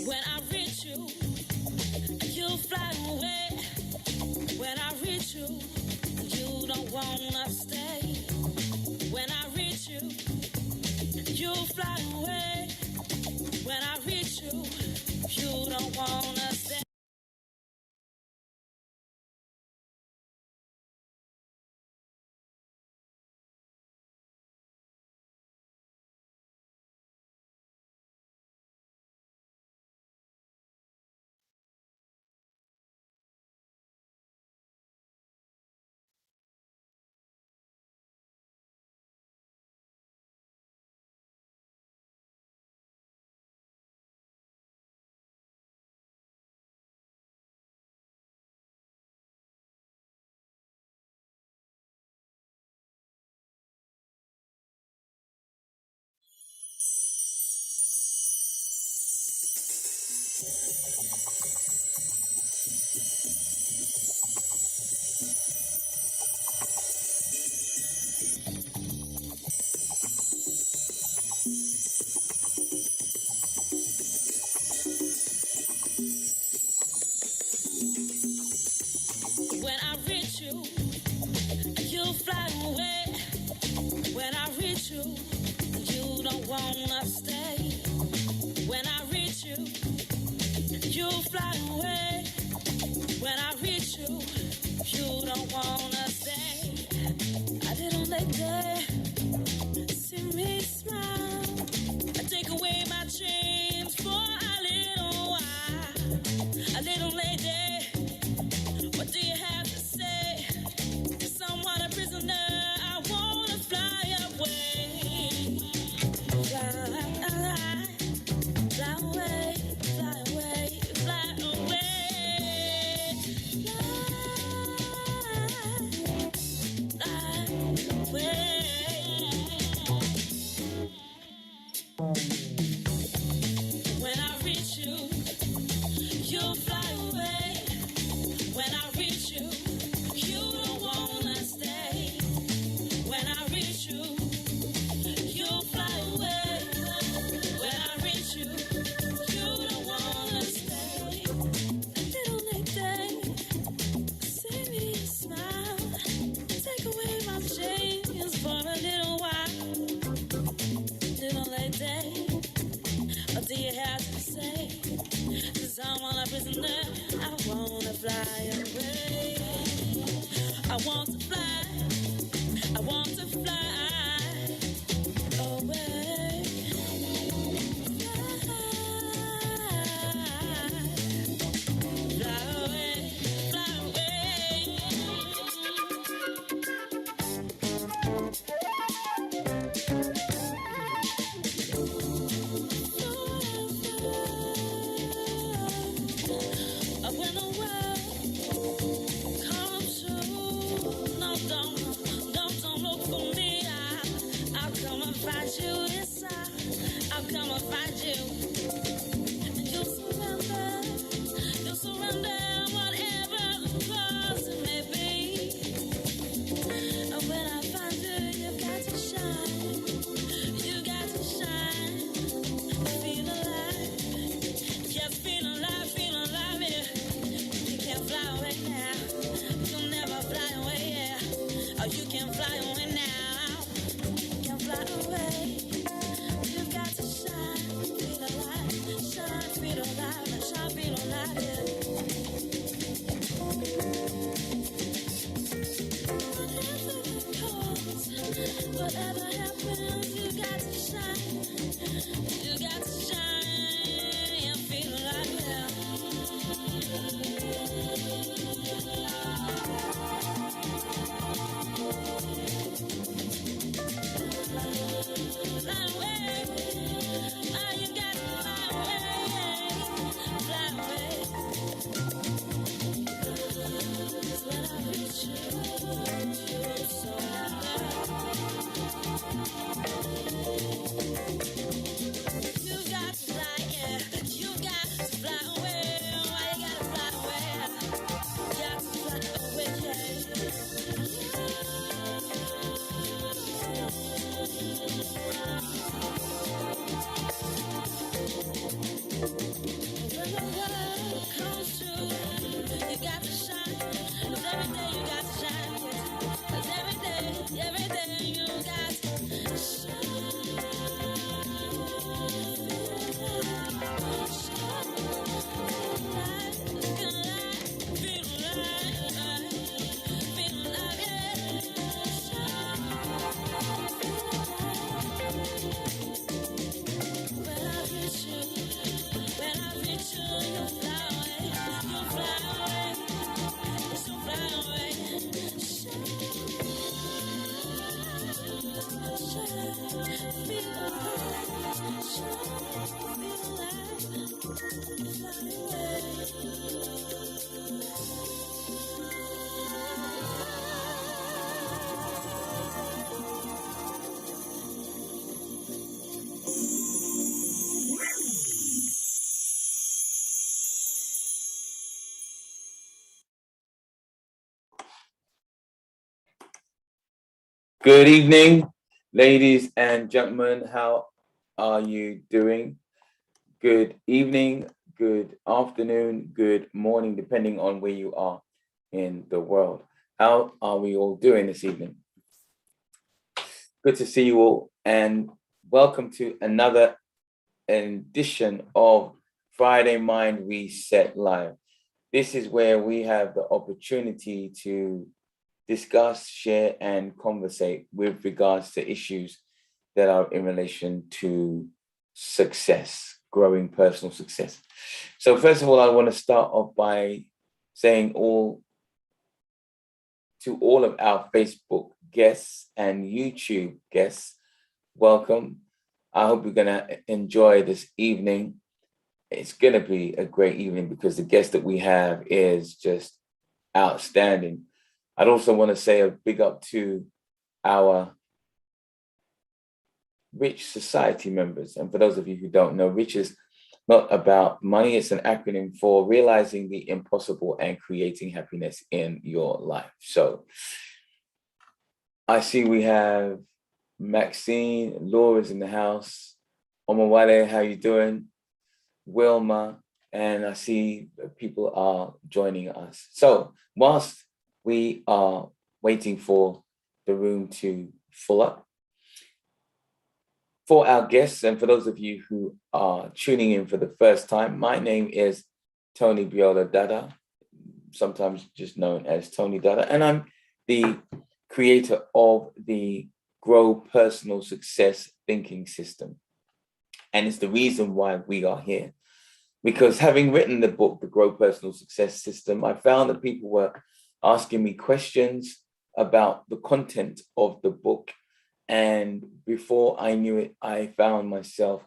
When I reach you, you fly away. When I reach you, you don't wanna stay. When I reach you, you fly away. When I reach you, you don't wanna stay. When I reach you, you fly away. When I reach you, you don't wanna stay. When I reach you, you fly away. When I reach you, you don't wanna stay. A little lady, see me smile. I take away my chains for a little while. A little lady, what do you have to say? Someone a prisoner, I wanna fly away. Fly away, fly away, fly away, fly away. Fly away. When I reach you, you fly away. When I reach you, you don't wanna stay. When I reach you, you fly away. When I reach you, you don't wanna stay. Little lady, see me smile. Take away my chains for a little while. Little lady, what do you have to say? 'Cause I'm on a prisoner, I wanna fly away. I want to fly, I want to fly away. Fly away, fly away. When the world comes through, no, don't look for me. I'll come and find you inside. I'll come and find you. And you'll surrender whatever the cost it may be. And when I find you, you got to shine. You got to shine. Feel alive. Just feel alive, yeah. You can fly away now. You'll never fly away, yeah. Oh, you can fly away now. You can fly away. You've got to shine, feel alive. Shine, feel alive, and shine, feel alive, yeah. Whatever the cost, whatever happens, you got to shine. You got to shine and feel alive, yeah. Fly away, oh, you got to fly away, fly away. your world comes true. You got to shine, 'cause every day you got to shine. Yes. 'Cause every day you got to Good evening, ladies and gentlemen. How are you doing? Good evening, good afternoon, good morning, depending on where you are in the world. How are we all doing this evening? Good to see you all, and welcome to another edition of Friday Mind Reset Live. This is where we have the opportunity to discuss, share, and conversate with regards to issues that are in relation to success, growing personal success. So first of all, I want to start off by saying to all of our Facebook guests and YouTube guests, welcome. I hope you're going to enjoy this evening. It's going to be a great evening because the guest that we have is just outstanding. I'd also want to say a big up to our Rich Society members. And for those of you who don't know, Rich is not about money. It's an acronym for realizing the impossible and creating happiness in your life. So I see we have Maxine, Laura's in the house. Omawale, how you doing? Wilma, and I see people are joining us. So whilst we are waiting for the room to fill up, for our guests and for those of you who are tuning in for the first time, my name is Tony Biola Dada, sometimes just known as Tony Dada, and I'm the creator of the Grow Personal Success Thinking System. And it's the reason why we are here. Because having written the book, The Grow Personal Success System, I found that people were asking me questions about the content of the book. And before I knew it, I found myself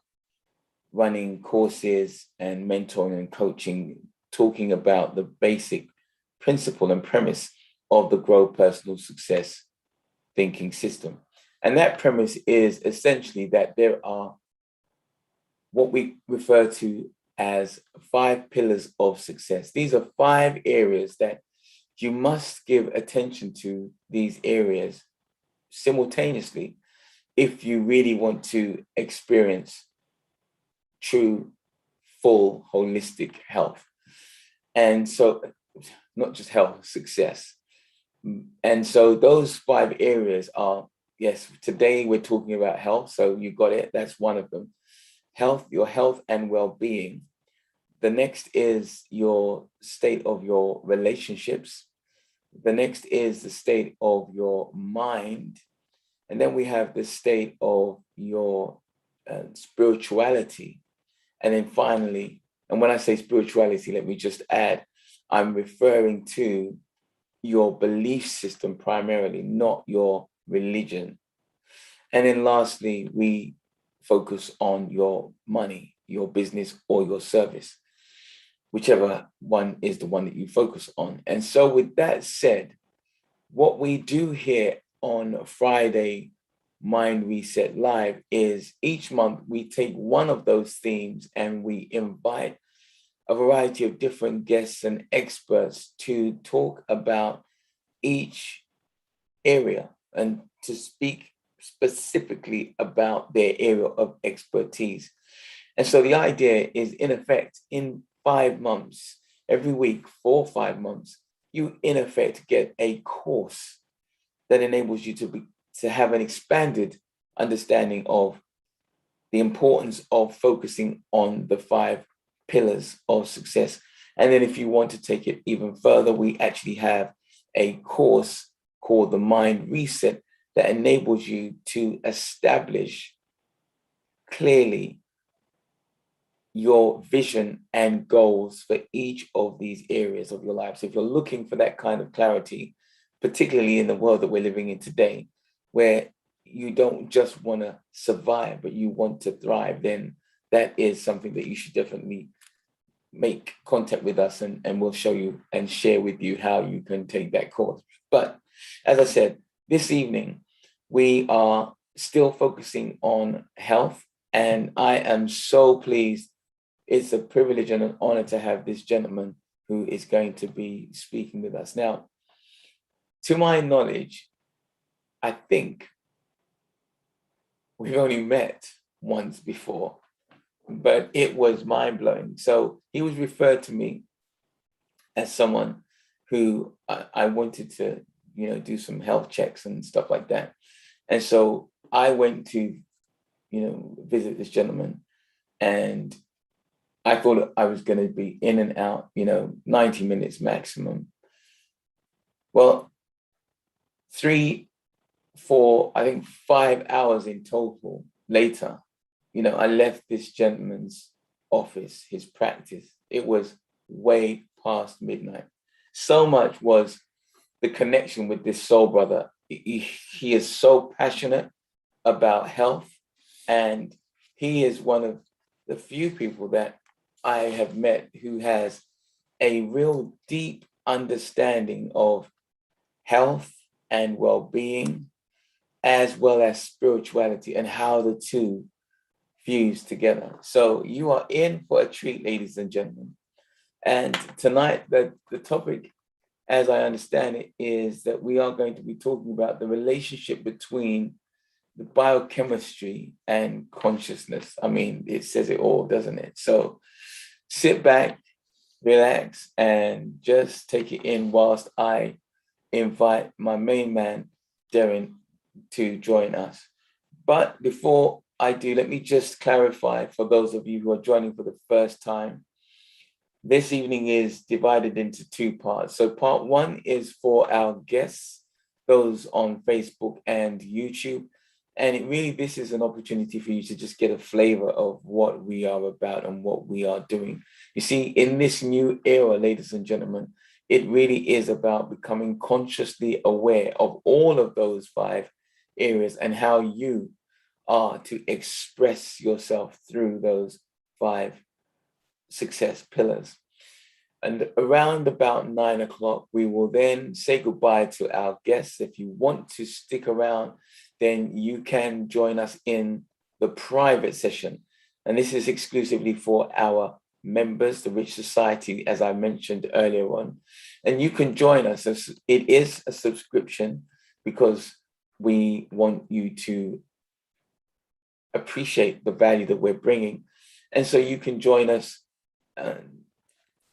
running courses and mentoring and coaching, talking about the basic principle and premise of the Grow Personal Success Thinking System. And that premise is essentially that there are what we refer to as 5 pillars of success. These are 5 areas that you must give attention to, these areas simultaneously if you really want to experience true, full, holistic health. And so not just health, success. And so those 5 areas are, yes, today we're talking about health. So you got it. That's one of them. Health, your health and well-being. The next is your state of your relationships. The next is the state of your mind. And then we have the state of your spirituality. And then finally, and when I say spirituality, let me just add, I'm referring to your belief system primarily, not your religion. And then lastly, we focus on your money, your business, or your service, whichever one is the one that you focus on. And so with that said, what we do here on Friday Mind Reset Live is each month we take one of those themes and we invite a variety of different guests and experts to talk about each area and to speak specifically about their area of expertise. And so the idea is, in effect, in 5 months, every week, 4 or 5 months, you in effect get a course that enables you to have an expanded understanding of the importance of focusing on the 5 pillars of success. And then if you want to take it even further, we actually have a course called the MINDreSET that enables you to establish clearly your vision and goals for each of these areas of your life. So if you're looking for that kind of clarity, particularly in the world that we're living in today, where you don't just want to survive, but you want to thrive, then that is something that you should definitely make contact with us, and we'll show you and share with you how you can take that course. But as I said, this evening, we are still focusing on health, and I am so pleased. It's a privilege and an honor to have this gentleman who is going to be speaking with us. Now, to my knowledge, I think we've only met once before, but it was mind-blowing. So he was referred to me as someone who I wanted to, do some health checks and stuff like that. And so I went to, visit this gentleman, and I thought I was going to be in and out, 90 minutes maximum. Well, 3, 4, I think 5 hours in total later, I left this gentleman's office, his practice. It was way past midnight. So much was the connection with this soul brother. He is so passionate about health, and he is one of the few people that I have met who has a real deep understanding of health and well-being, as well as spirituality, and how the two fuse together. So you are in for a treat, ladies and gentlemen. And tonight, the topic, as I understand it, is that we are going to be talking about the relationship between the biochemistry and consciousness. I mean, it says it all, doesn't it? So sit back, relax, and just take it in whilst I invite my main man, Darren, to join us. But before I do, let me just clarify for those of you who are joining for the first time. This evening is divided into 2 parts. So part 1 is for our guests, those on Facebook and YouTube. And this is an opportunity for you to just get a flavor of what we are about and what we are doing. You see, in this new era, ladies and gentlemen, it really is about becoming consciously aware of all of those 5 areas and how you are to express yourself through those 5 success pillars. And around about 9 o'clock, we will then say goodbye to our guests. If you want to stick around, then you can join us in the private session. And this is exclusively for our members, the Rich Society, as I mentioned earlier on. And you can join us. It is a subscription because we want you to appreciate the value that we're bringing. And so you can join us.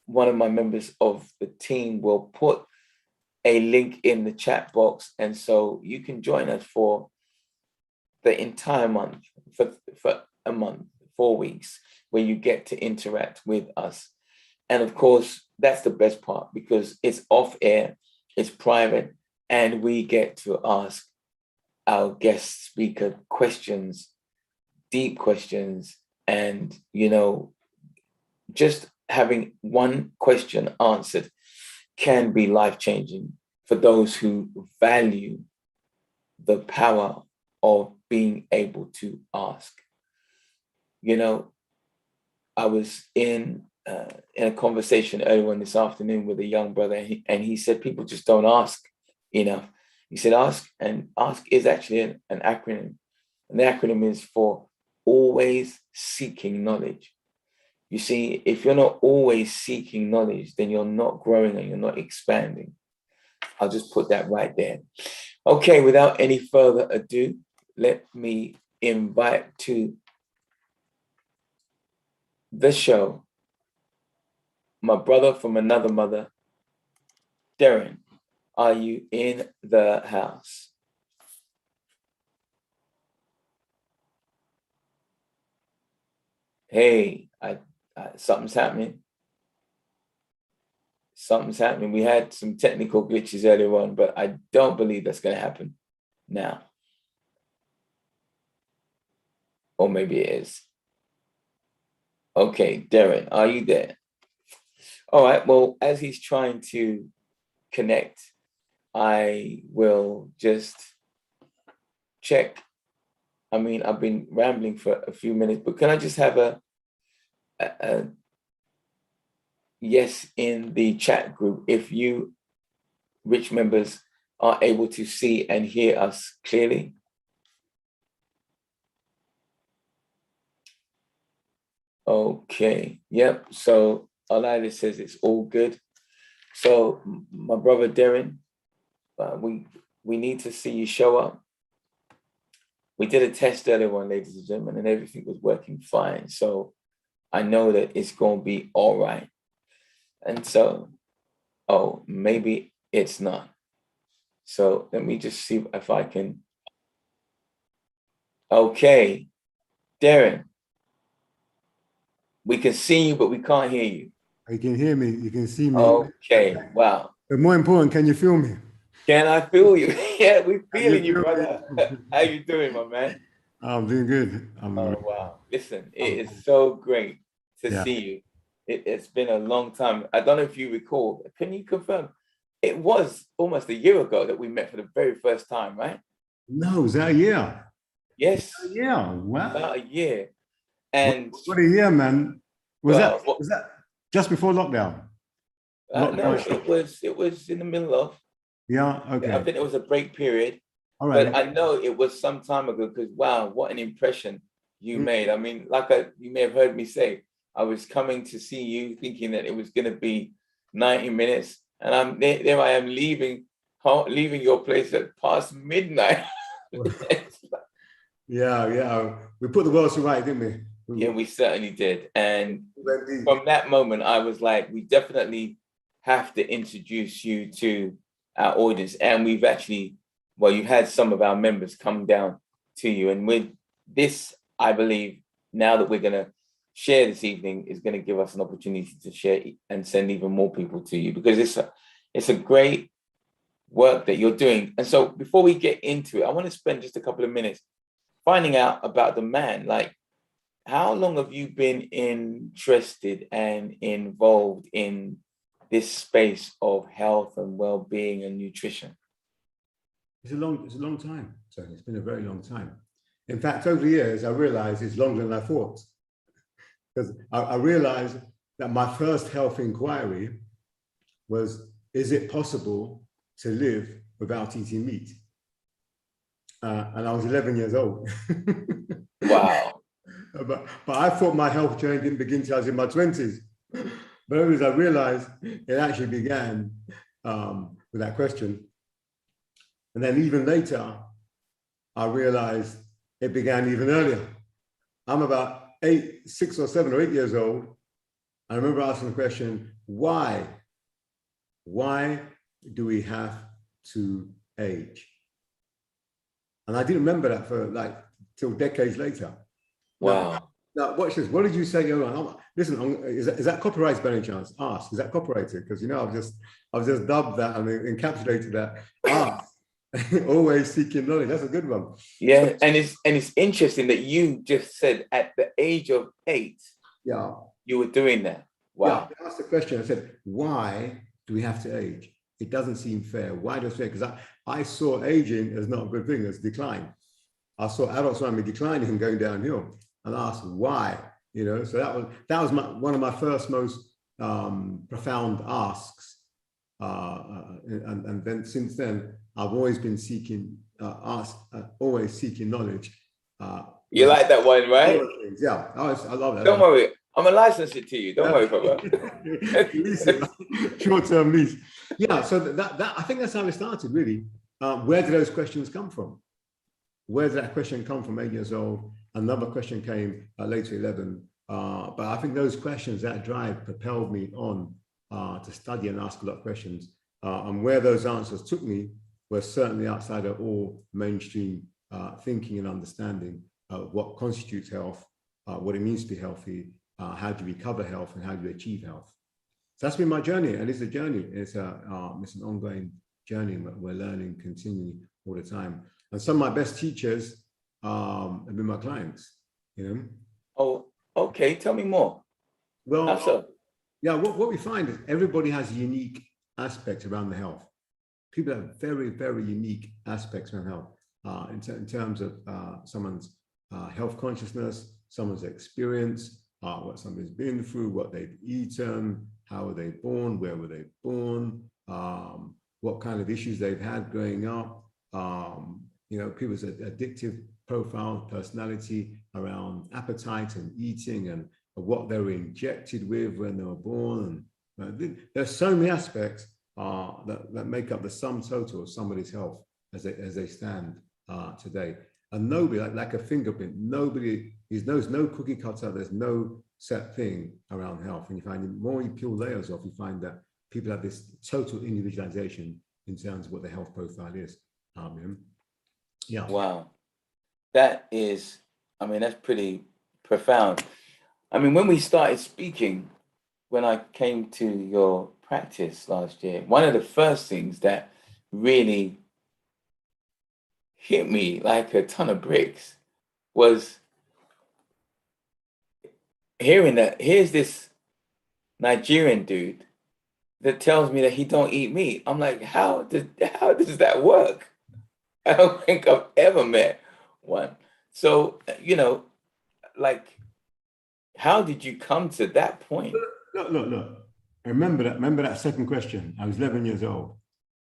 One of my members of the team will put a link in the chat box. And so you can join us for the entire month, for a month, 4 weeks, where you get to interact with us. And of course, that's the best part because it's off air, it's private, and we get to ask our guest speaker questions, deep questions, and, just having one question answered can be life-changing for those who value the power of being able to ask. I was in a conversation earlier on this afternoon with a young brother, and he said people just don't ask enough. He said ask, and ask is actually an acronym. And the acronym is for always seeking knowledge. You see, if you're not always seeking knowledge, then you're not growing and you're not expanding. I'll just put that right there. Okay, without any further ado, let me invite to the show my brother from another mother, Darren, are you in the house? Hey, something's happening. Something's happening. We had some technical glitches earlier on, but I don't believe that's going to happen now. Or maybe it is. Okay, Darren, are you there? All right, well, as he's trying to connect, I will just check. I mean, I've been rambling for a few minutes, but can I just have a yes in the chat group if you rich members are able to see and hear us clearly? Okay, yep. So Alida says it's all good. So my brother Darren, we need to see you show up. We did a test earlier on, ladies and gentlemen, and everything was working fine. So I know that it's going to be all right. And so, oh, maybe it's not. So let me just see if I can. Okay, Darren, we can see you, but we can't hear you. You can hear me. You can see me. Okay, wow. But more important, can you feel me? Can I feel you? Yeah, we're feeling you, brother. How you doing, my man? I'm doing good. Oh, wow. Listen, it is so great to see you. It's been a long time. I don't know if you recall. Can you confirm? It was almost a year ago that we met for the very first time, right? No, was that a year? Yes. Yeah, wow. About a year. And what a year, man. Was that just before lockdown? No, it was in the middle of. Yeah, okay. I think it was a break period. All right. But I know it was some time ago because wow, what an impression you made. I mean, you may have heard me say, I was coming to see you thinking that it was going to be 90 minutes. And there I am leaving your place at past midnight. Yeah. We put the world to right, didn't we? Yeah, we certainly did. And from that moment, I was like, we definitely have to introduce you to our audience. And we've actually, you've had some of our members come down to you. And with this, I believe now that we're going to share this evening is going to give us an opportunity to share and send even more people to you, because it's a great work that you're doing. And so before we get into it, I want to spend just a couple of minutes finding out about the man. Like, how long have you been interested and involved in this space of health and well-being and nutrition? It's a long time. So it's been a very long time. In fact, over the years, I realized it's longer than I thought. Because I realized that my first health inquiry was, is it possible to live without eating meat? And I was 11 years old. Wow. But I thought my health journey didn't begin until I was in my 20s. But as I realized, it actually began with that question. And then even later, I realized it began even earlier. I'm about 6 or 7 or 8 years old. I remember asking the question, why? Why do we have to age? And I didn't remember that for till decades later. Wow. Now watch this. What did you say? Listen, is that copyrighted by any chance? Ask. Is that copyrighted? Because I've just dubbed that and encapsulated that. Ask. Always seeking knowledge. That's a good one. Yeah, and it's interesting that you just said at the age of 8, you were doing that. Wow. Yeah, I asked the question. I said, why do we have to age? It doesn't seem fair. Why does it? Because I saw aging as not a good thing, as decline. I saw adults around me declining and going downhill, and I asked why. So that was one of my first most profound asks. And then since then, I've always been seeking always seeking knowledge. You like that one, right? Yeah, I love that. Don't worry, I'm gonna license it to you. Don't worry, brother. Short-term lease. Yeah, so that I think that's how it started, really. Where did those questions come from? Where did that question come from 8 years old? Another question came at later 11. But I think those questions, that drive, propelled me on to study and ask a lot of questions. And where those answers took me was certainly outside of all mainstream thinking and understanding of what constitutes health, what it means to be healthy, how do you recover health, and how do you achieve health. So that's been my journey, and it's a journey. It's an ongoing journey. We're learning continually all the time. And some of my best teachers have been my clients, you know. Oh, okay. Tell me more. Well, How so? yeah, what we find is everybody has unique aspects around the health. People have very, very unique aspects around health in terms of someone's health consciousness, someone's experience, what somebody's been through, what they've eaten, how were they born, where were they born, what kind of issues they've had growing up, you know, people's addictive profile, personality around appetite and eating, and what they were injected with when they were born. And there's so many aspects that make up the sum total of somebody's health as they stand today. And nobody, like a fingerprint, there's no cookie cutter, there's no set thing around health. And you find the more you peel layers off, you find that people have this total individualization in terms of what the health profile is. Yeah. Wow. That is, I mean, that's pretty profound. I mean, when we started speaking, when I came to your practice last year, one of the first things that really hit me like a ton of bricks was hearing that here's this Nigerian dude that tells me that he don't eat meat. I'm like, how does that work? I don't think I've ever met one. So, you know, like, how did you come to that point? Look. Remember that second question. I was 11 years old.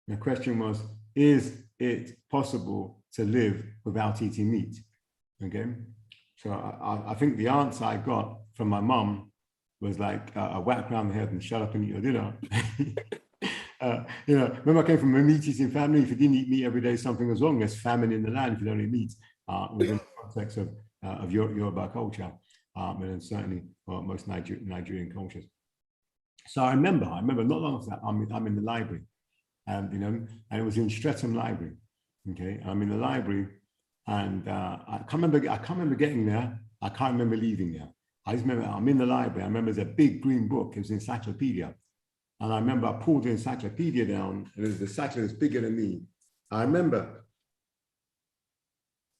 The question was, is it possible to live without eating meat? Okay. So I think the answer I got from my mum was like a whack around the head and shut up and eat your dinner. You know, remember I came from a meat-eating family. If you didn't eat meat every day, something was wrong. There's famine in the land if you don't eat meat, within the context of Yoruba culture, and certainly most Nigerian cultures. So I remember not long after that, I'm in the library, and you know, and it was in Streatham Library. Okay, I'm in the library, and I can't remember getting there. I can't remember leaving there. I just remember I'm in the library. I remember there's a big green book. It was an encyclopedia. And I remember I pulled the encyclopedia down, and there's the encyclopedia that's bigger than me. I remember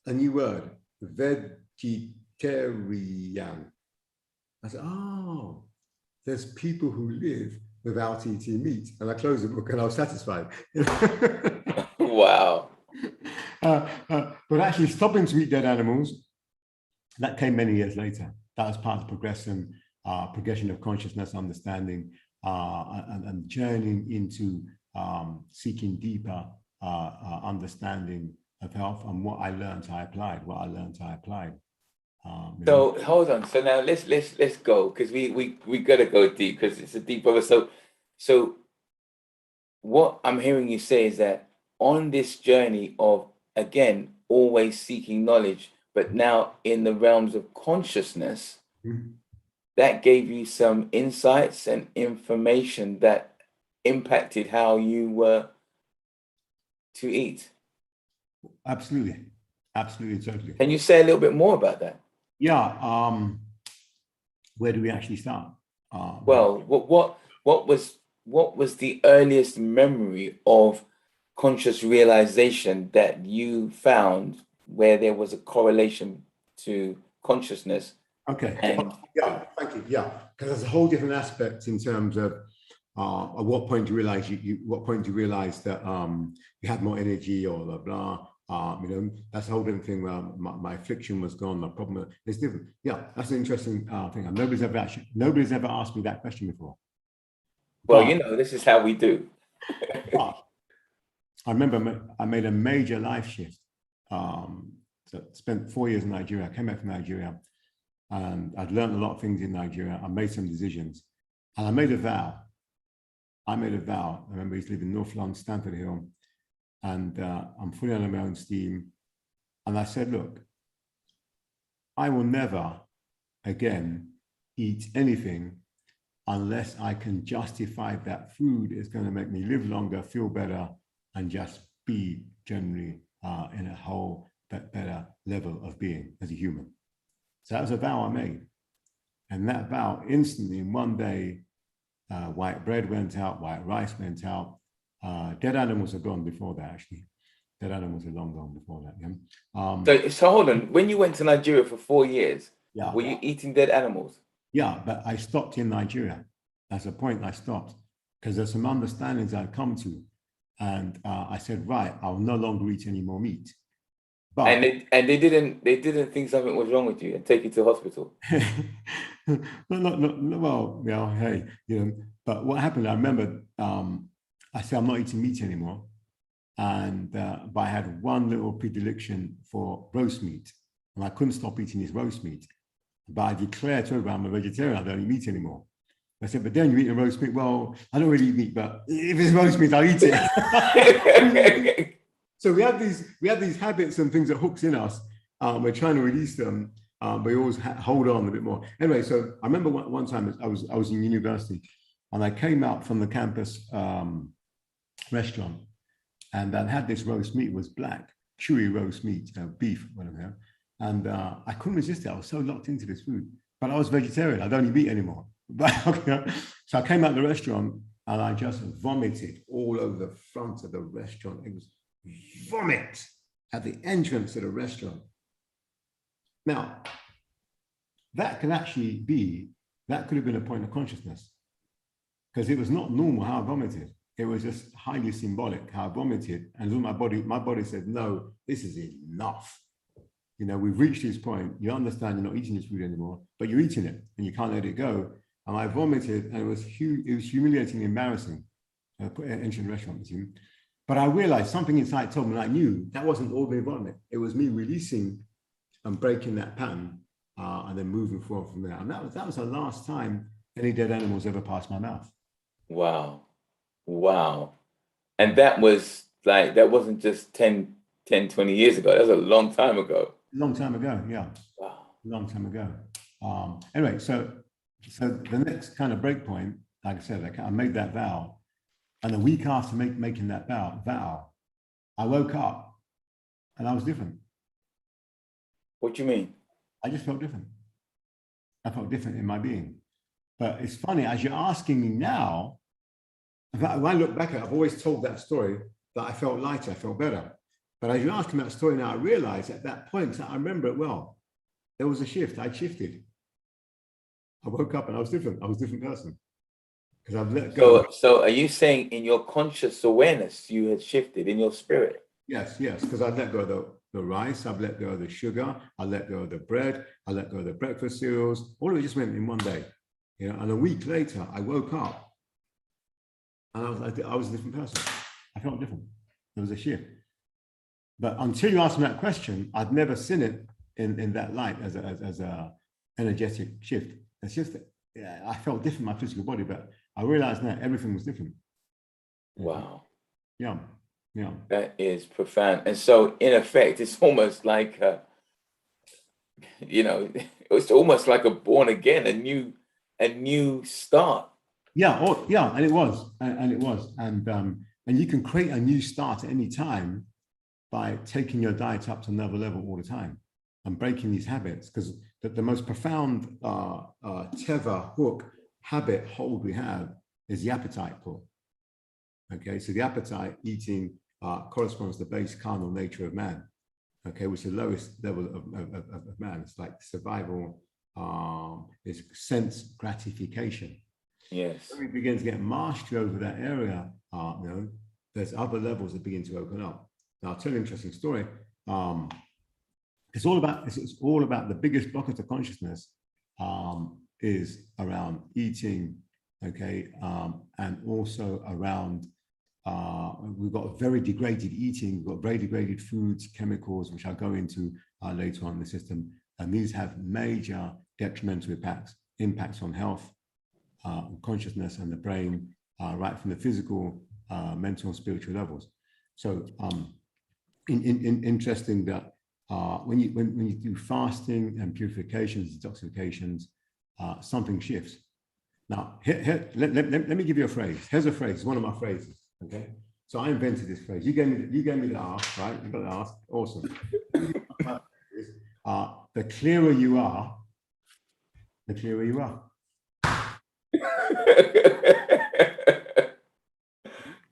a new word, vegetarian. I said, oh, there's people who live without eating meat. And I closed the book and I was satisfied. Wow. But actually stopping to eat dead animals, that came many years later. That was part of the progression of consciousness, understanding, and journeying into seeking deeper understanding of health. And what I learned, I applied. So hold on. So now let's go, because we gotta go deep, because it's a deep over. So what I'm hearing you say is that on this journey of, again, always seeking knowledge, but now in the realms of consciousness, that gave you some insights and information that impacted how you were to eat. Absolutely, totally. Can you say a little bit more about that? Yeah. Where do we actually start? Well, what was the earliest memory of conscious realization that you found where there was a correlation to consciousness? Okay. And yeah, thank you. Yeah, because there's a whole different aspect in terms of at what point do you realize that you had more energy, or blah blah. You know, that's a whole different thing where my affliction was gone, my problem is different. Yeah, that's an interesting thing. Nobody's ever asked me that question before. Well, you know, this is how we do. But I remember I made a major life shift. So spent 4 years in Nigeria. I came back from Nigeria, and I'd learned a lot of things in Nigeria. I made some decisions, and I made a vow. I remember I used to live in North London, Stamford Hill, and I'm fully under my own steam. And I said, look, I will never again eat anything unless I can justify that food is going to make me live longer, feel better, and just be generally in a whole better level of being as a human. So that was a vow I made. And that vow instantly in one day, white bread went out, white rice went out. Dead animals are gone before that, actually. Dead animals are long gone before that. Yeah. So hold on. When you went to Nigeria for 4 years, Yeah. were you eating dead animals? Yeah, but I stopped in Nigeria. That's the point I stopped because there's some understandings I'd come to. And I said, right, I'll no longer eat any more meat. But they didn't think something was wrong with you and take you to hospital. well, hey, but what happened, I remember I said, I'm not eating meat anymore. And but I had one little predilection for roast meat. And I couldn't stop eating this roast meat. But I declared to everyone I'm a vegetarian, I don't eat meat anymore. I said, but then you eat a roast meat. Well, I don't really eat meat, but if it's roast meat, I'll eat it. So we have these habits and things that hooks in us. We're trying to release them, but we always hold on a bit more. Anyway, so I remember one time I was in university, and I came out from the campus restaurant, and I had this roast meat. It was black, chewy roast meat, beef, whatever. And I couldn't resist it. I was so locked into this food, but I was vegetarian. I don't eat meat anymore. But so I came out of the restaurant and I just vomited all over the front of the restaurant. It was vomit at the entrance of the restaurant. Now, that could have been a point of consciousness because it was not normal how I vomited. It was just highly symbolic how I vomited. And my body said, no, this is enough. We've reached this point. You understand you're not eating this food anymore, but you're eating it and you can't let it go. And I vomited, and it was humiliating, embarrassing. I put it into the restaurant. But I realized something inside told me, and I knew that wasn't ordinary vomit. It was me releasing and breaking that pattern, and then moving forward from there. And that was the last time any dead animals ever passed my mouth. Wow. And that wasn't just 10, 20 years ago. That was a long time ago. Long time ago, yeah. Wow. Long time ago. Anyway, so the next kind of break point, like I said, I made that vow. And a week after making that vow, I woke up and I was different. What do you mean? I just felt different. I felt different in my being. But it's funny, as you're asking me now, when I look back at it, I've always told that story that I felt lighter, I felt better. But as you're asking that story now, I realize at that point, I remember it well. There was a shift. I shifted. I woke up and I was different. I was a different person because I've let go. So are you saying in your conscious awareness, you had shifted in your spirit? Yes, because I've let go of the rice. I've let go of the sugar. I let go of the bread. I let go of the breakfast cereals. All of it just went in one day. And a week later, I woke up and I was a different person. I felt different. There was a shift. But until you asked me that question, I'd never seen it in that light as a energetic shift. It's just that I felt different in my physical body, but I realized now everything was different. Wow. Yeah. That is profound. And so in effect, it's almost like it's almost like a born again, a new start. Yeah, and it was. And you can create a new start at any time by taking your diet up to another level all the time and breaking these habits, because the most profound teva hook habit hold we have is the appetite pull. Okay, so the appetite eating corresponds to the base carnal nature of man. Okay, which is the lowest level of man. It's like survival, is sense gratification. Yes. When we begin to get mastery over that area, there's other levels that begin to open up. Now, I'll tell you an interesting story. It's all about the biggest blocker to consciousness is around eating, okay, and also around we've got very degraded eating, we've got very degraded foods, chemicals, which I'll go into later on in the system, and these have major detrimental impacts on health, consciousness, and the brain, right from the physical, mental, and spiritual levels. So, interesting that when you do fasting and purifications, detoxifications, something shifts. Now, let me give you a phrase. Here's a phrase, one of my phrases, okay? So I invented this phrase. You gave me the ask, right? You got the ask, awesome. The clearer you are, the clearer you are.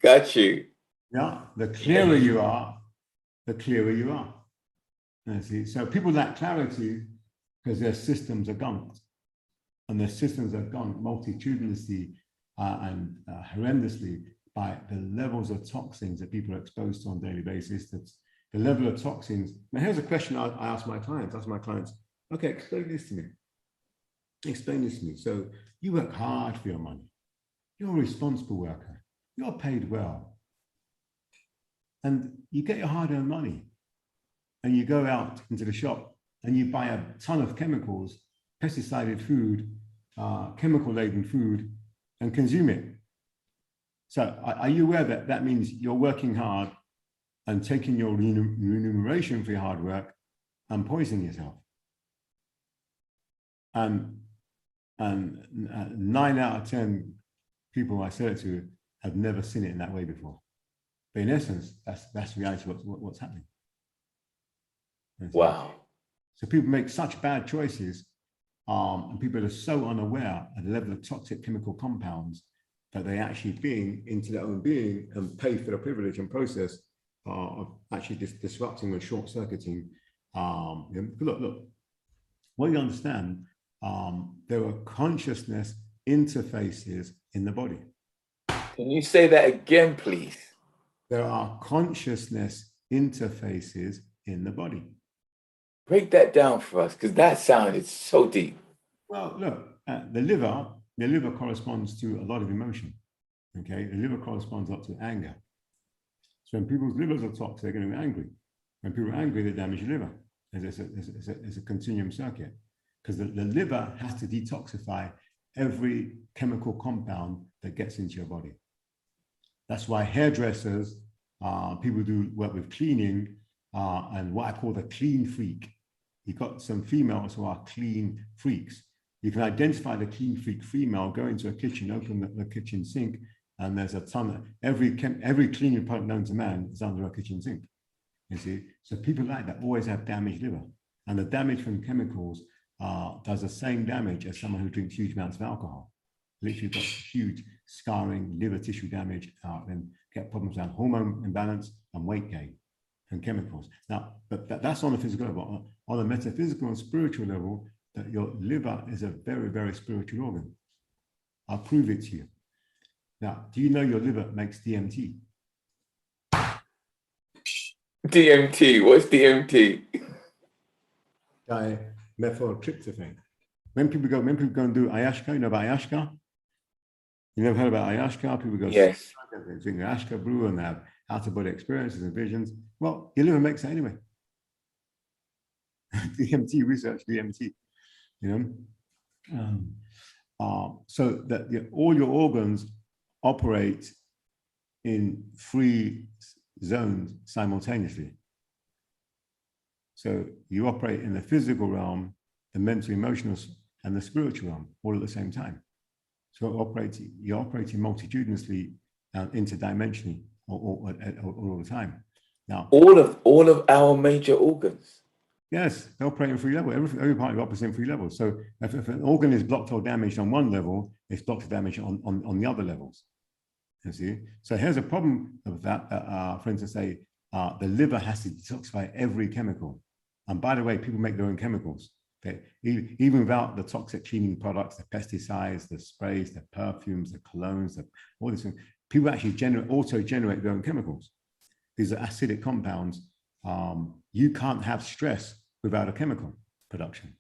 Got you. Yeah, the clearer you are, the clearer you are. See, so people lack clarity because their systems are gone. And their systems are gone multitudinously and horrendously by the levels of toxins that people are exposed to on a daily basis. That's the level of toxins. Now, here's a question I ask my clients. Okay, explain this to me. Explain this to me. So you work hard for your money. You're a responsible worker. You're paid well. And you get your hard-earned money. And you go out into the shop and you buy a ton of chemicals, pesticided food, chemical-laden food, and consume it. So are you aware that that means you're working hard and taking your remuneration for your hard work and poisoning yourself? And 9 out of 10 people I say it to have never seen it in that way before. But in essence, that's reality what's happening. Wow. So people make such bad choices, and people are so unaware of the level of toxic chemical compounds that they actually being into their own being and pay for the privilege and process of actually disrupting and short-circuiting. Look, what you understand, there are consciousness interfaces in the body. Can you say that again, please? There are consciousness interfaces in the body. Break that down for us, because that sounded so deep. Well, look, the liver corresponds to a lot of emotion. Okay, the liver corresponds up to anger. So when people's livers are toxic, they're going to be angry. When people are angry, they damage the liver. It's a continuum circuit, because the liver has to detoxify every chemical compound that gets into your body. That's why hairdressers, people do work with cleaning, and what I call the clean freak. You've got some females who are clean freaks. You can identify the clean freak female, go into a kitchen, open the kitchen sink, and there's a ton of, every cleaning product known to man is under a kitchen sink, you see? So people like that always have damaged liver. And the damage from chemicals does the same damage as someone who drinks huge amounts of alcohol. Literally got huge scarring, liver tissue damage, and get problems around hormone imbalance and weight gain and chemicals. Now, but that's on the physical level. On the metaphysical and spiritual level, that your liver is a very, very spiritual organ. I'll prove it to you. Now, do you know your liver makes DMT? DMT, what's DMT? Dimethyltryptophan. When people go and do ayahuasca, you know about ayahuasca? You never heard about ayahuasca? People go, yes, they drink ayahuasca brew and they have out-of-body experiences and visions. Well, your liver makes it anyway. DMT research, DMT, you know. So that all your organs operate in 3 zones simultaneously. So you operate in the physical realm, the mental, emotional, and the spiritual realm all at the same time. So you're operating multitudinously, interdimensionally, all the time. Now, all of our major organs. Yes, they operate in 3 levels. Every part of it operates in 3 levels. So if an organ is blocked or damaged on one level, it's blocked or damaged on the other levels. You see? So here's a problem of that. For instance, say the liver has to detoxify every chemical. And by the way, people make their own chemicals. Even without the toxic cleaning products, the pesticides, the sprays, the perfumes, the colognes, all these things, people actually auto-generate their own chemicals. These are acidic compounds. You can't have stress without a chemical production.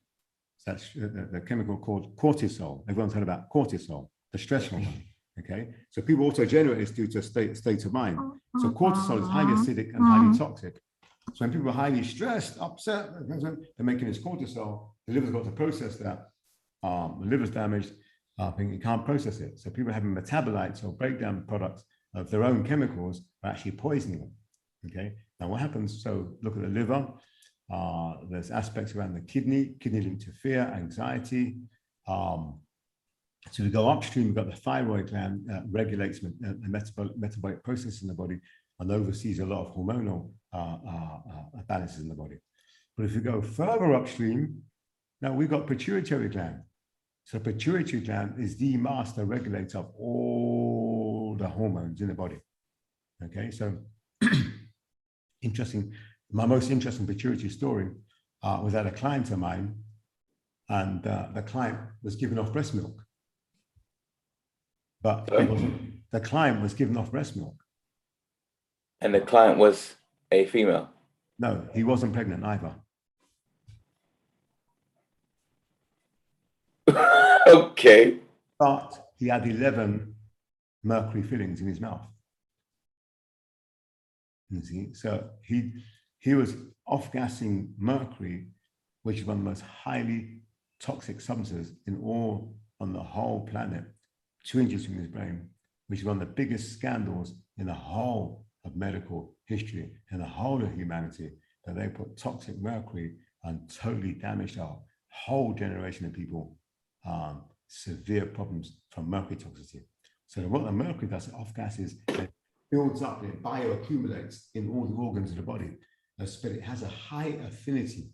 So that's the chemical called cortisol. Everyone's heard about cortisol, the stress hormone. Okay, so people auto-generate this due to a state of mind. So cortisol is highly acidic and highly toxic. So when people are highly stressed, upset, they're making this cortisol. The liver's got to process that. The liver's damaged. You can't process it. So people having metabolites or breakdown products of their own chemicals are actually poisoning them. Okay. Now what happens? So look at the liver. There's aspects around the kidney linked to fear, anxiety, So we go upstream, we've got the thyroid gland, regulates the metabolic process in the body and oversees a lot of hormonal balances in the body. But if you go further upstream, now we've got pituitary gland. So pituitary gland is the master regulator of all the hormones in the body. Okay, so interesting. My most interesting pituitary story was at a client of mine, and the client was given off breast milk. But the client was given off breast milk. And the client was a female? No, he wasn't pregnant either. Okay. But he had 11 mercury fillings in his mouth. You see, so he was off-gassing mercury, which is one of the most highly toxic substances on the whole planet, 2 inches from his brain, which is one of the biggest scandals in the whole of medical history and the whole of humanity, that they put toxic mercury and totally damaged our whole generation of people, severe problems from mercury toxicity. So what the mercury does, it off-gasses, it builds up, it bioaccumulates in all the organs of the body, but it has a high affinity.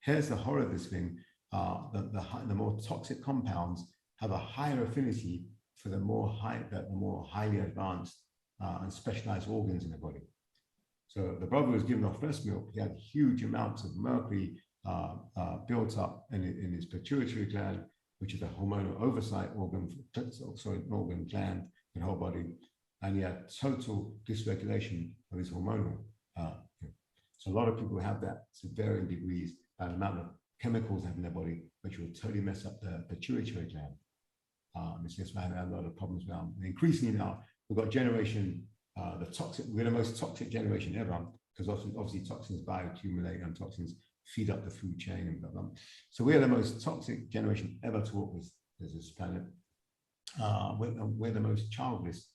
Here's the horror of this thing, the more toxic compounds have a higher affinity for the more highly advanced and specialized organs in the body. So the brother was given off breast milk. He had huge amounts of mercury built up in his pituitary gland, which is a hormonal oversight organ, gland in the whole body, and he had total dysregulation of his hormonal. So a lot of people have that to varying degrees, by the amount of chemicals they have in their body, which will totally mess up the pituitary gland. It's just I have a lot of problems now. And increasingly now, we've got generation, we're the most toxic generation ever, because obviously toxins bioaccumulate and toxins feed up the food chain and blah, blah. So we're the most toxic generation ever to walk with this planet. We're the most childless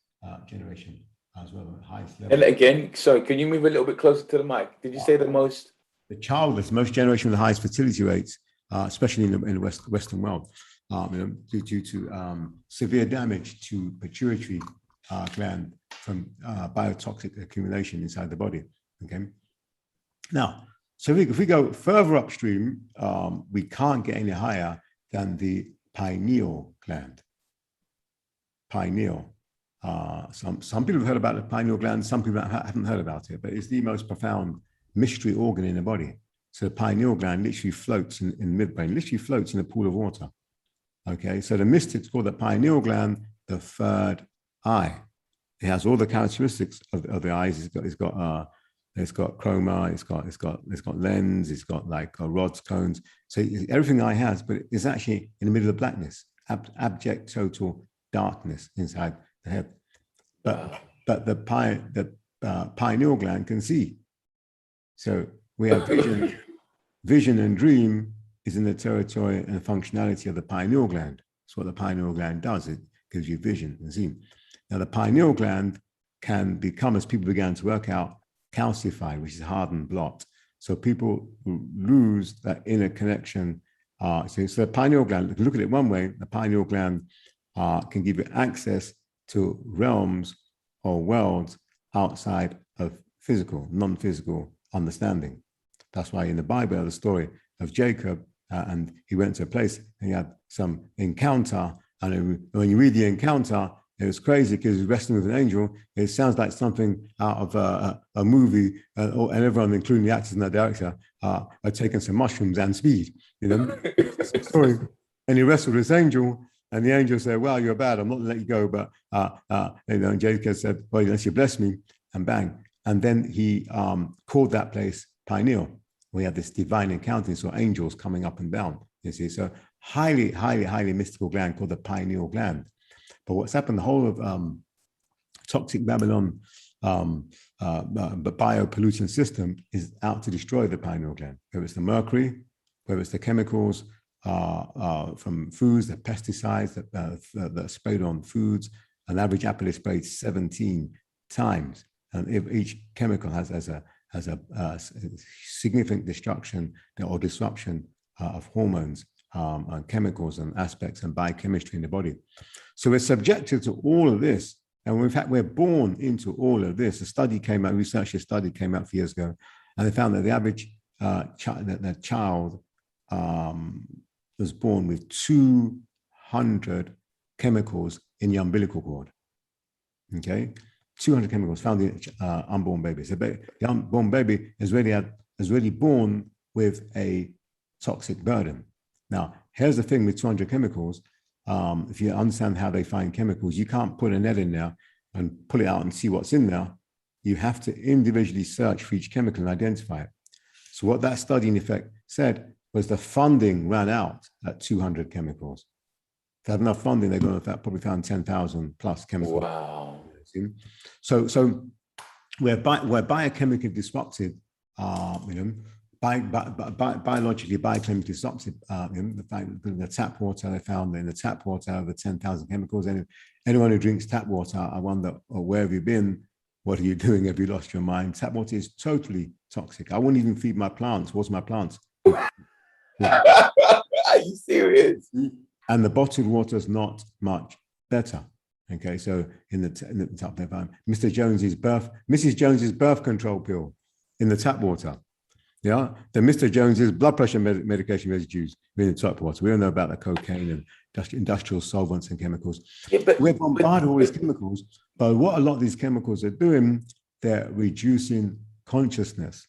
generation as well, at the highest level. And again, sorry, can you move a little bit closer to the mic? Did you say the most? The childless, most generation with the highest fertility rates, especially in the Western world, due to severe damage to pituitary gland from biotoxic accumulation inside the body. Okay. Now, so if we go further upstream, we can't get any higher than the pineal gland. Pineal. Some people have heard about the pineal gland, some people haven't heard about it, but it's the most profound mystery organ in the body. So the pineal gland literally floats in midbrain, literally floats in a pool of water. Okay, so the mystics call the pineal gland the third eye. It has all the characteristics of the eyes. It's got chroma, it's got lens, it's got like rods, cones. So everything the eye has, but it's actually in the middle of blackness, abject total darkness inside the head. But the pineal gland can see. So we have vision. Vision and dream is in the territory and functionality of the pineal gland. That's what the pineal gland does. It gives you vision and see. Now the pineal gland can become, as people began to work out, calcified, which is hardened blot. So people lose that inner connection. So the pineal gland, if you look at it one way, the pineal gland can give you access to realms or worlds outside of physical, non-physical understanding. That's why in the Bible, the story of Jacob, and he went to a place and he had some encounter. And when you read the encounter, it was crazy because he was wrestling with an angel. It sounds like something out of a movie, and everyone, including the actors and the director, are taking some mushrooms and speed. You know, sorry. And he wrestled with this angel, and the angel said, "Well, you're bad. I'm not going to let you go." But and Jacob said, "Well, unless you bless me," and bang. And then he called that place Pineal. We had this divine encounter, so angels coming up and down. You see, so highly, highly, highly mystical gland called the pineal gland. But what's happened, the whole of toxic Babylon biopollutant system is out to destroy the pineal gland. Whether it's the mercury, whether it's the chemicals from foods, the pesticides that are sprayed on foods. An average apple is sprayed 17 times, and if each chemical has a significant destruction or disruption of hormones chemicals and aspects and biochemistry in the body. So we're subjected to all of this. And in fact, we're born into all of this. A study came out, a research study came out a few years ago, and they found that the average child was born with 200 chemicals in the umbilical cord. Okay, 200 chemicals found in unborn babies. The unborn baby is really born with a toxic burden. Now, here's the thing with 200 chemicals. If you understand how they find chemicals, you can't put a net in there and pull it out and see what's in there. You have to individually search for each chemical and identify it. So what that study in effect said was the funding ran out at 200 chemicals. If they had enough funding, they're going to probably found 10,000 plus chemicals. Wow. So we're biochemically disrupted, biologically, biochemically disrupted. The fact that in the tap water, they found in the tap water over 10,000 chemicals. And anyone who drinks tap water, I wonder, where have you been? What are you doing? Have you lost your mind? Tap water is totally toxic. I wouldn't even feed my plants. What's my plants? Are you serious? And the bottled water is not much better. Okay, so in the tap they found Mrs. Jones's birth control pill in the tap water. Yeah, the Mr. Jones's blood pressure medication residues in the tap water. We don't know about the cocaine and industrial solvents and chemicals. Yeah, but we're bombarded with all these chemicals. But what a lot of these chemicals are doing, they're reducing consciousness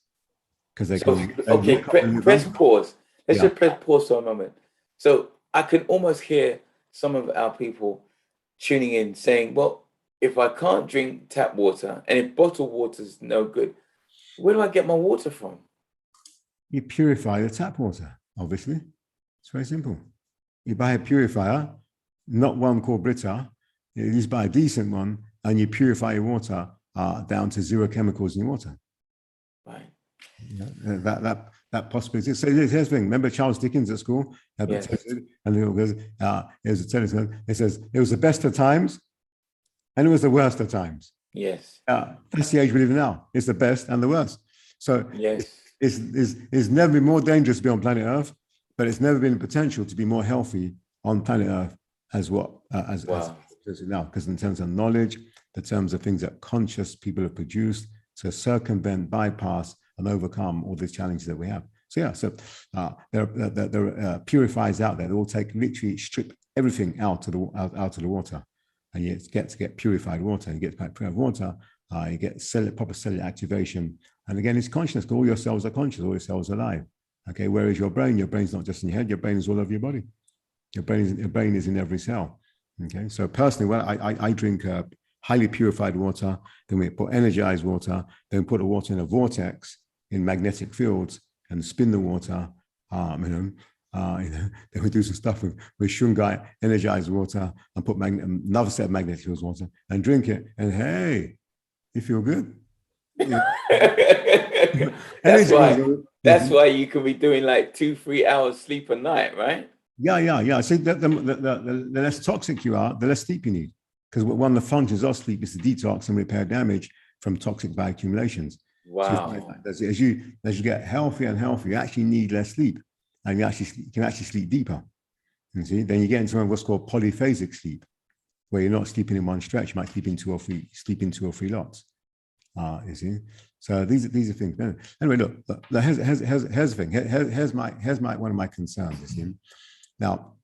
because they press pause. Let's just press pause for a moment. So I can almost hear some of our people tuning in saying, well, if I can't drink tap water and if bottled water is no good, where do I get my water from? You purify the tap water, obviously. It's very simple. You buy a purifier, not one called Brita, you just buy a decent one, and you purify your water down to 0 chemicals in your water. Right. That possibility. So here's the thing. Remember Charles Dickens at school? Yes. And there's a telescope. It says it was the best of times, and it was the worst of times. Yes. That's the age we live in now. It's the best and the worst. So yes. It's never been more dangerous to be on planet Earth, but it's never been the potential to be more healthy on planet Earth as now. Because in terms of knowledge, in terms of things that conscious people have produced to circumvent, bypass, and overcome all these challenges that we have. So there are purifiers out there that will literally strip everything out of the water, and you get purified water. You get purified water. You get proper cellular activation. And again, it's consciousness, because all your cells are conscious, all your cells are alive. Okay, where is your brain? Your brain's not just in your head, your brain is all over your body. Your brain is in every cell. Okay, so personally, I drink highly purified water, then we put energized water, then put the water in a vortex in magnetic fields and spin the water. Then we do some stuff with shungite, energized water, and put another set of magnetic fields water and drink it. And hey, you feel good. Yeah. That's why you can be doing like 2-3 hours sleep a night, right? Yeah. See, the less toxic you are, the less sleep you need. Because one of the functions of sleep is to detox and repair damage from toxic bioaccumulations. Wow. So as you get healthier and healthier, you actually need less sleep, and you can actually sleep deeper. You see, then you get into what's called polyphasic sleep, where you're not sleeping in one stretch. You might sleep in two or three lots. You see, so these are things. Anyway, look, here's the thing. Here's one of my concerns. You see, now,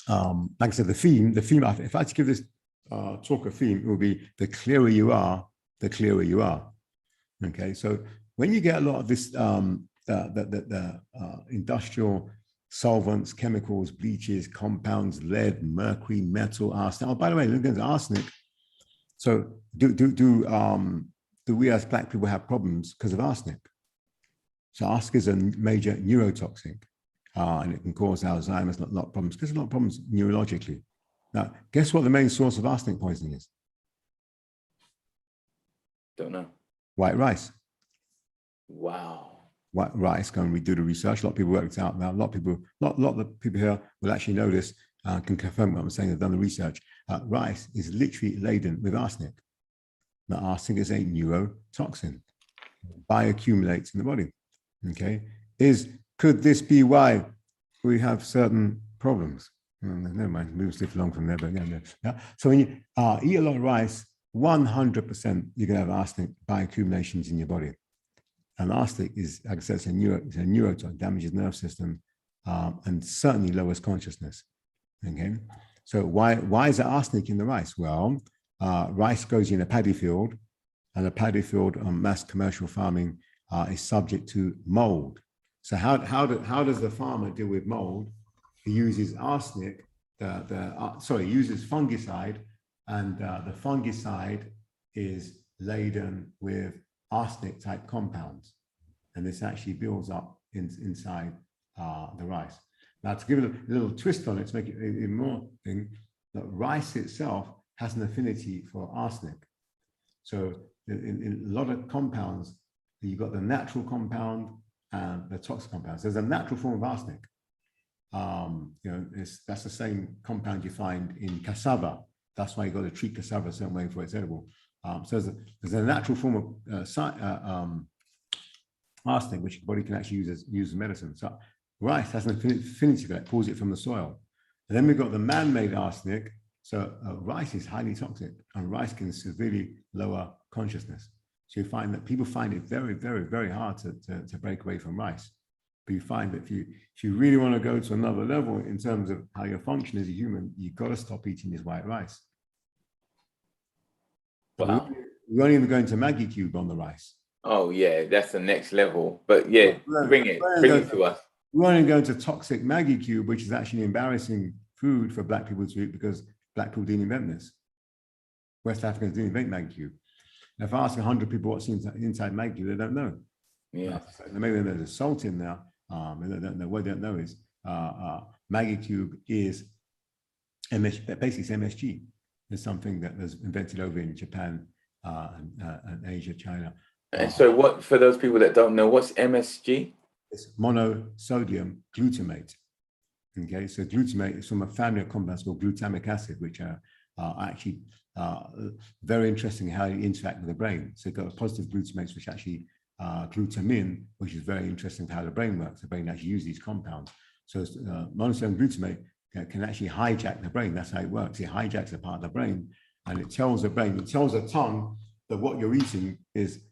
like I said, the theme. If I had to give this talk a theme, it would be the clearer you are, the clearer you are. Okay, so when you get a lot of this, industrial solvents, chemicals, bleaches, compounds, lead, mercury, metal, arsenic. Oh, by the way, look at arsenic. So do we as Black people have problems because of arsenic? So arsenic is a major neurotoxic, and it can cause Alzheimer's, a lot of problems, because a lot of problems neurologically. Now, guess what the main source of arsenic poisoning is? Don't know. White rice. Wow. White rice, go and redo the research. A lot of people worked it out now. A lot of the people here will actually know this, can confirm what I'm saying. They've done the research. Rice is literally laden with arsenic. Now, arsenic is a neurotoxin, bioaccumulates in the body. Okay, could this be why we have certain problems. Never mind, move stiff along from there, but yeah. So when you eat a lot of rice, 100% you're going to have arsenic bioaccumulations in your body. And arsenic is, like I said, it's a neurotoxin, damages nerve system, and certainly lowers consciousness. Okay, so why is there arsenic in the rice? Well, rice grows in a paddy field, and a paddy field on mass commercial farming is subject to mold. So how does the farmer deal with mold? He uses arsenic, uses fungicide, and the fungicide is laden with arsenic type compounds, and this actually builds up inside the rice. Now, to give it a little twist on it, to make it even more thing, that rice itself has an affinity for arsenic. So in a lot of compounds, you've got the natural compound and the toxic compounds. There's a natural form of arsenic. That's the same compound you find in cassava. That's why you got to treat cassava a certain way before it's edible. So there's a natural form of arsenic which your body can actually use as medicine. So rice has an affinity for that, pulls it from the soil. And then we've got the man-made arsenic. So rice is highly toxic, and rice can severely lower consciousness. So you find that people find it very, very, very hard to break away from rice. But you find that if you really want to go to another level in terms of how you function as a human, you've got to stop eating this white rice. Wow. We won't even go into Maggie Cube on the rice. Oh yeah, that's the next level. But yeah, bring it to us. We won't even go into toxic Maggie Cube, which is actually embarrassing food for Black people to eat because Black people didn't invent this. West Africans didn't invent Maggie Cube. And if I ask 100 people what's inside Maggie Cube, they don't know. Yeah. Maybe there's salt in there. They don't know. What they don't know is Maggie Cube is basically it's MSG. It's something that was invented over in Japan and Asia, China. And so what, for those people that don't know, what's MSG? It's monosodium glutamate. Okay, so glutamate is from a family of compounds called glutamic acid, which are actually very interesting how you interact with the brain. So you've got positive glutamates, which actually glutamine, which is very interesting to how the brain works. The brain actually uses these compounds. So monosodium glutamate can actually hijack the brain. That's how it works. It hijacks a part of the brain, and it tells the brain, it tells the tongue that what you're eating is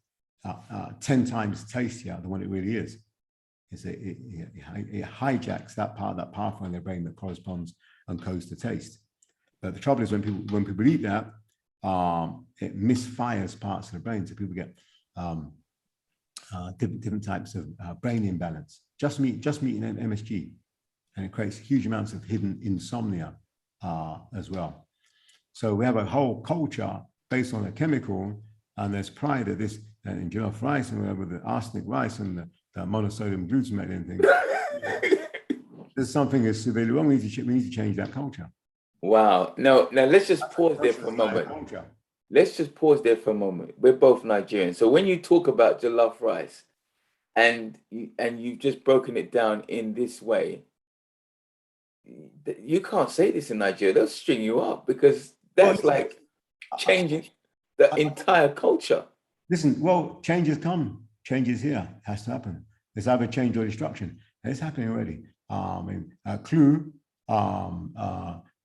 10 times tastier than what it really is. It hijacks that part, that pathway in the brain that corresponds and codes to taste. But the trouble is when people eat that, it misfires parts of the brain, so people get different types of brain imbalance. Just eating an MSG, and it creates huge amounts of hidden insomnia as well. So we have a whole culture based on a chemical, and there's pride that this in jollof rice and whatever, the arsenic rice and the monosodium glutamate and things. There's something that's severely wrong. We need to change that culture. Wow. No, now let's just pause there for a moment. Let's just pause there for a moment. We're both Nigerians. So when you talk about jollof rice and you've just broken it down in this way, you can't say this in Nigeria. They'll string you up because that's like changing the entire culture. Listen, well, changes come. Change is here. It has to happen. There's either change or destruction. And it's happening already. Clue,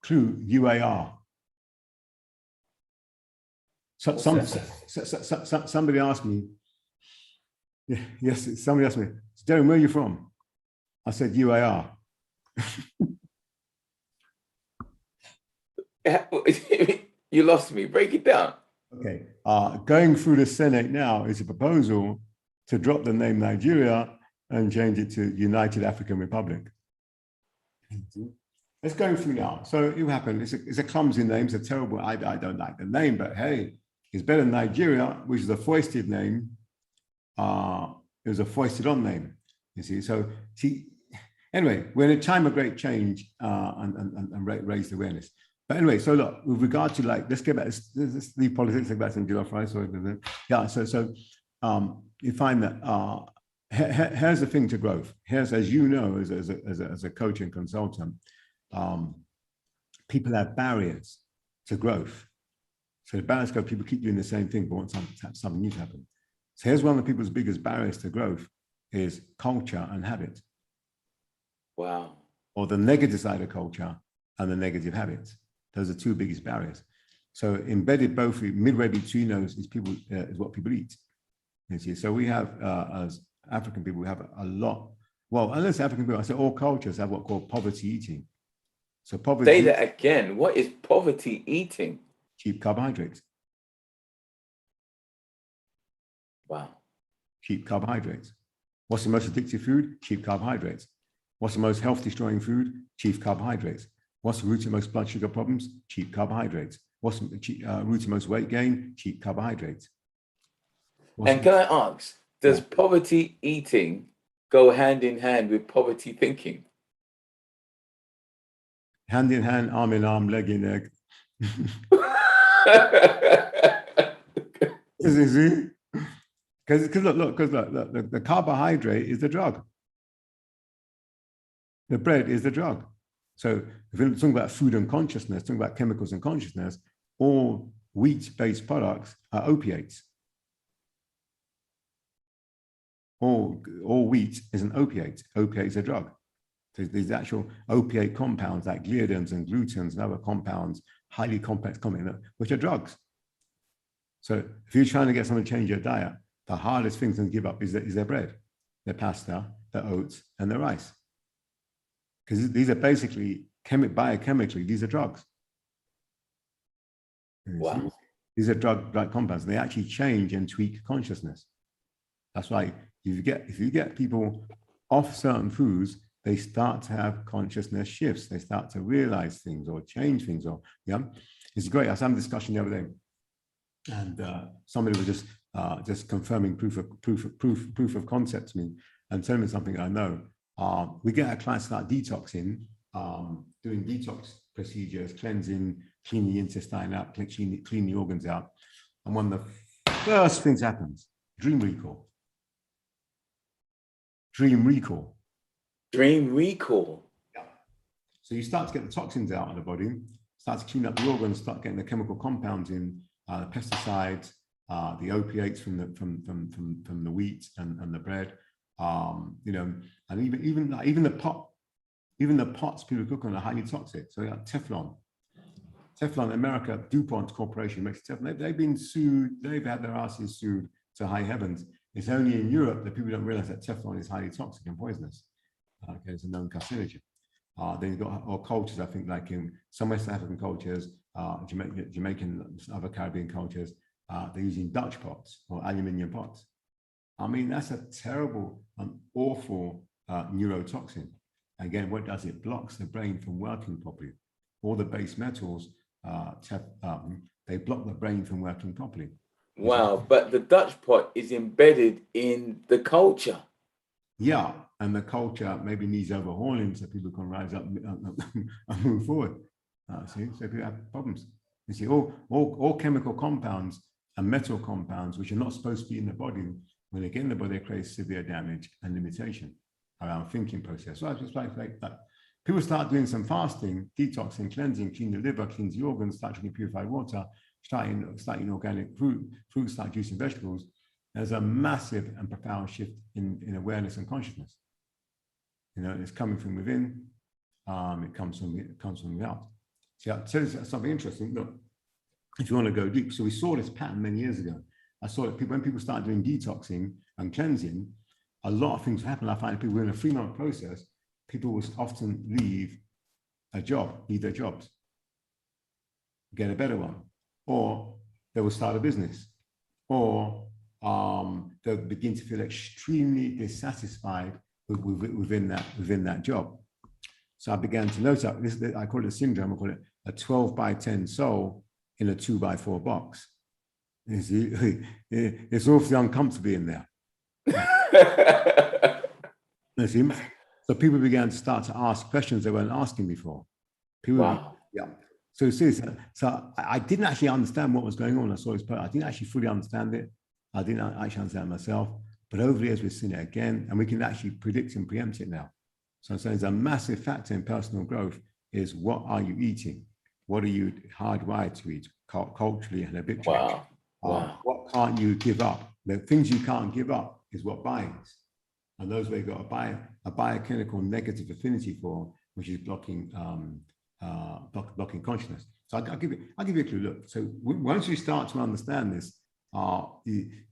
UAR. So, somebody asked me, somebody asked me, Darren, where are you from? I said, UAR. You lost me. Break it down. Okay. Going through the Senate now is a proposal to drop the name Nigeria and change it to United African Republic. It's going through now. So it will happen. It's a clumsy name. It's a terrible, I don't like the name, but hey, it's better than Nigeria, which is a foisted name. It was a foisted on name, you see. So anyway, we're in a time of great change and raised awareness. But anyway, so look, with regard to let's get back, let's leave politics, like that's in jollof rice. Yeah, so you find that here's the thing to growth. Here's, as you know, as a coach and consultant, people have barriers to growth. So the barriers go, people keep doing the same thing, but want something new to happen. So here's one of the people's biggest barriers to growth is culture and habit. Wow. or the negative side of culture and the negative habits. Those are two biggest barriers. So embedded both midway between those is people is what people eat. You see, so we have as African people, we have a lot. Well, unless African people, I say all cultures have what's called poverty eating. So poverty. Say that again. What is poverty eating? Cheap carbohydrates. Wow. Cheap carbohydrates. What's the most addictive food? Cheap carbohydrates. What's the most health destroying food? Cheap carbohydrates. What's the root of most blood sugar problems? Cheap carbohydrates. What's the root of most weight gain? Cheap carbohydrates. And can I ask, does poverty eating go hand in hand with poverty thinking? Hand in hand, arm in arm, leg in leg. You see? Because look, the carbohydrate is the drug. The bread is the drug. So if we're talking about food and consciousness, talking about chemicals and consciousness, all wheat-based products are opiates. All wheat is an opiate. Opiate is a drug. So these actual opiate compounds like gliadins and glutens and other compounds, highly complex compounds, which are drugs. So if you're trying to get someone to change your diet, the hardest things to give up is their bread, their pasta, their oats, and their rice. Because these are basically, biochemically, these are drugs. Wow. These are drug compounds. They actually change and tweak consciousness. That's why if you get people off certain foods, they start to have consciousness shifts. They start to realize things or change things. Or it's great. I was having a discussion the other day, and somebody was just confirming proof of concept to me and telling me something I know. We get our clients start detoxing, doing detox procedures, cleansing, clean the intestine out, clean the organs out. And one of the first things happens, dream recall. Dream recall. Dream recall. Yeah. So you start to get the toxins out of the body, start to clean up the organs, start getting the chemical compounds in, the pesticides, the opiates from the wheat and the bread, and even the pots people cook on are highly toxic. So you got Teflon. Teflon, America, DuPont Corporation makes Teflon. They've been sued. They've had their asses sued to high heavens. It's only in Europe that people don't realize that Teflon is highly toxic and poisonous. It's a known carcinogen. Then you've got all cultures, I think, like in some West African cultures, Jamaican, other Caribbean cultures, they're using Dutch pots or aluminium pots. I mean, that's a terrible and awful neurotoxin. Again, what does it? Blocks the brain from working properly. All the base metals, they block the brain from working properly. Wow, but the Dutch pot is embedded in the culture. Yeah, and the culture maybe needs overhauling so people can rise up and move forward. So people have problems. You see, all chemical compounds and metal compounds, which are not supposed to be in the body, when they get in the body, they create severe damage and limitation around thinking process. So I just like that. People start doing some fasting, detoxing, cleansing, clean the liver, cleanse the organs, start drinking purified water, start eating organic fruits, start juicing vegetables. There's a massive and profound shift in awareness and consciousness. It's coming from within. It comes from without. See, I'll tell you something interesting. Look, if you want to go deep, so we saw this pattern many years ago. I saw that when people start doing detoxing and cleansing, a lot of things happen. I find people in a 3-month process, people will often leave their jobs, get a better one, or they will start a business, or they'll begin to feel extremely dissatisfied within that job. So I began to notice that I call it a syndrome. I call it a 12x10 soul in a 2x4 box. You see, it's awfully uncomfortable in there. You see? So people began to start to ask questions they weren't asking before. Wow. So I didn't actually understand what was going on. I saw this, but I didn't actually fully understand it. I didn't actually understand myself. But over the years, we've seen it again, and we can actually predict and preempt it now. So there's a massive factor in personal growth is what are you eating? What are you hardwired to eat culturally and habitually? Wow. Wow. What can't you give up? The things you can't give up is what binds. And those where you've got a biochemical negative affinity for which is blocking blocking consciousness. So I'll give you a clue. Look, so once you start to understand this,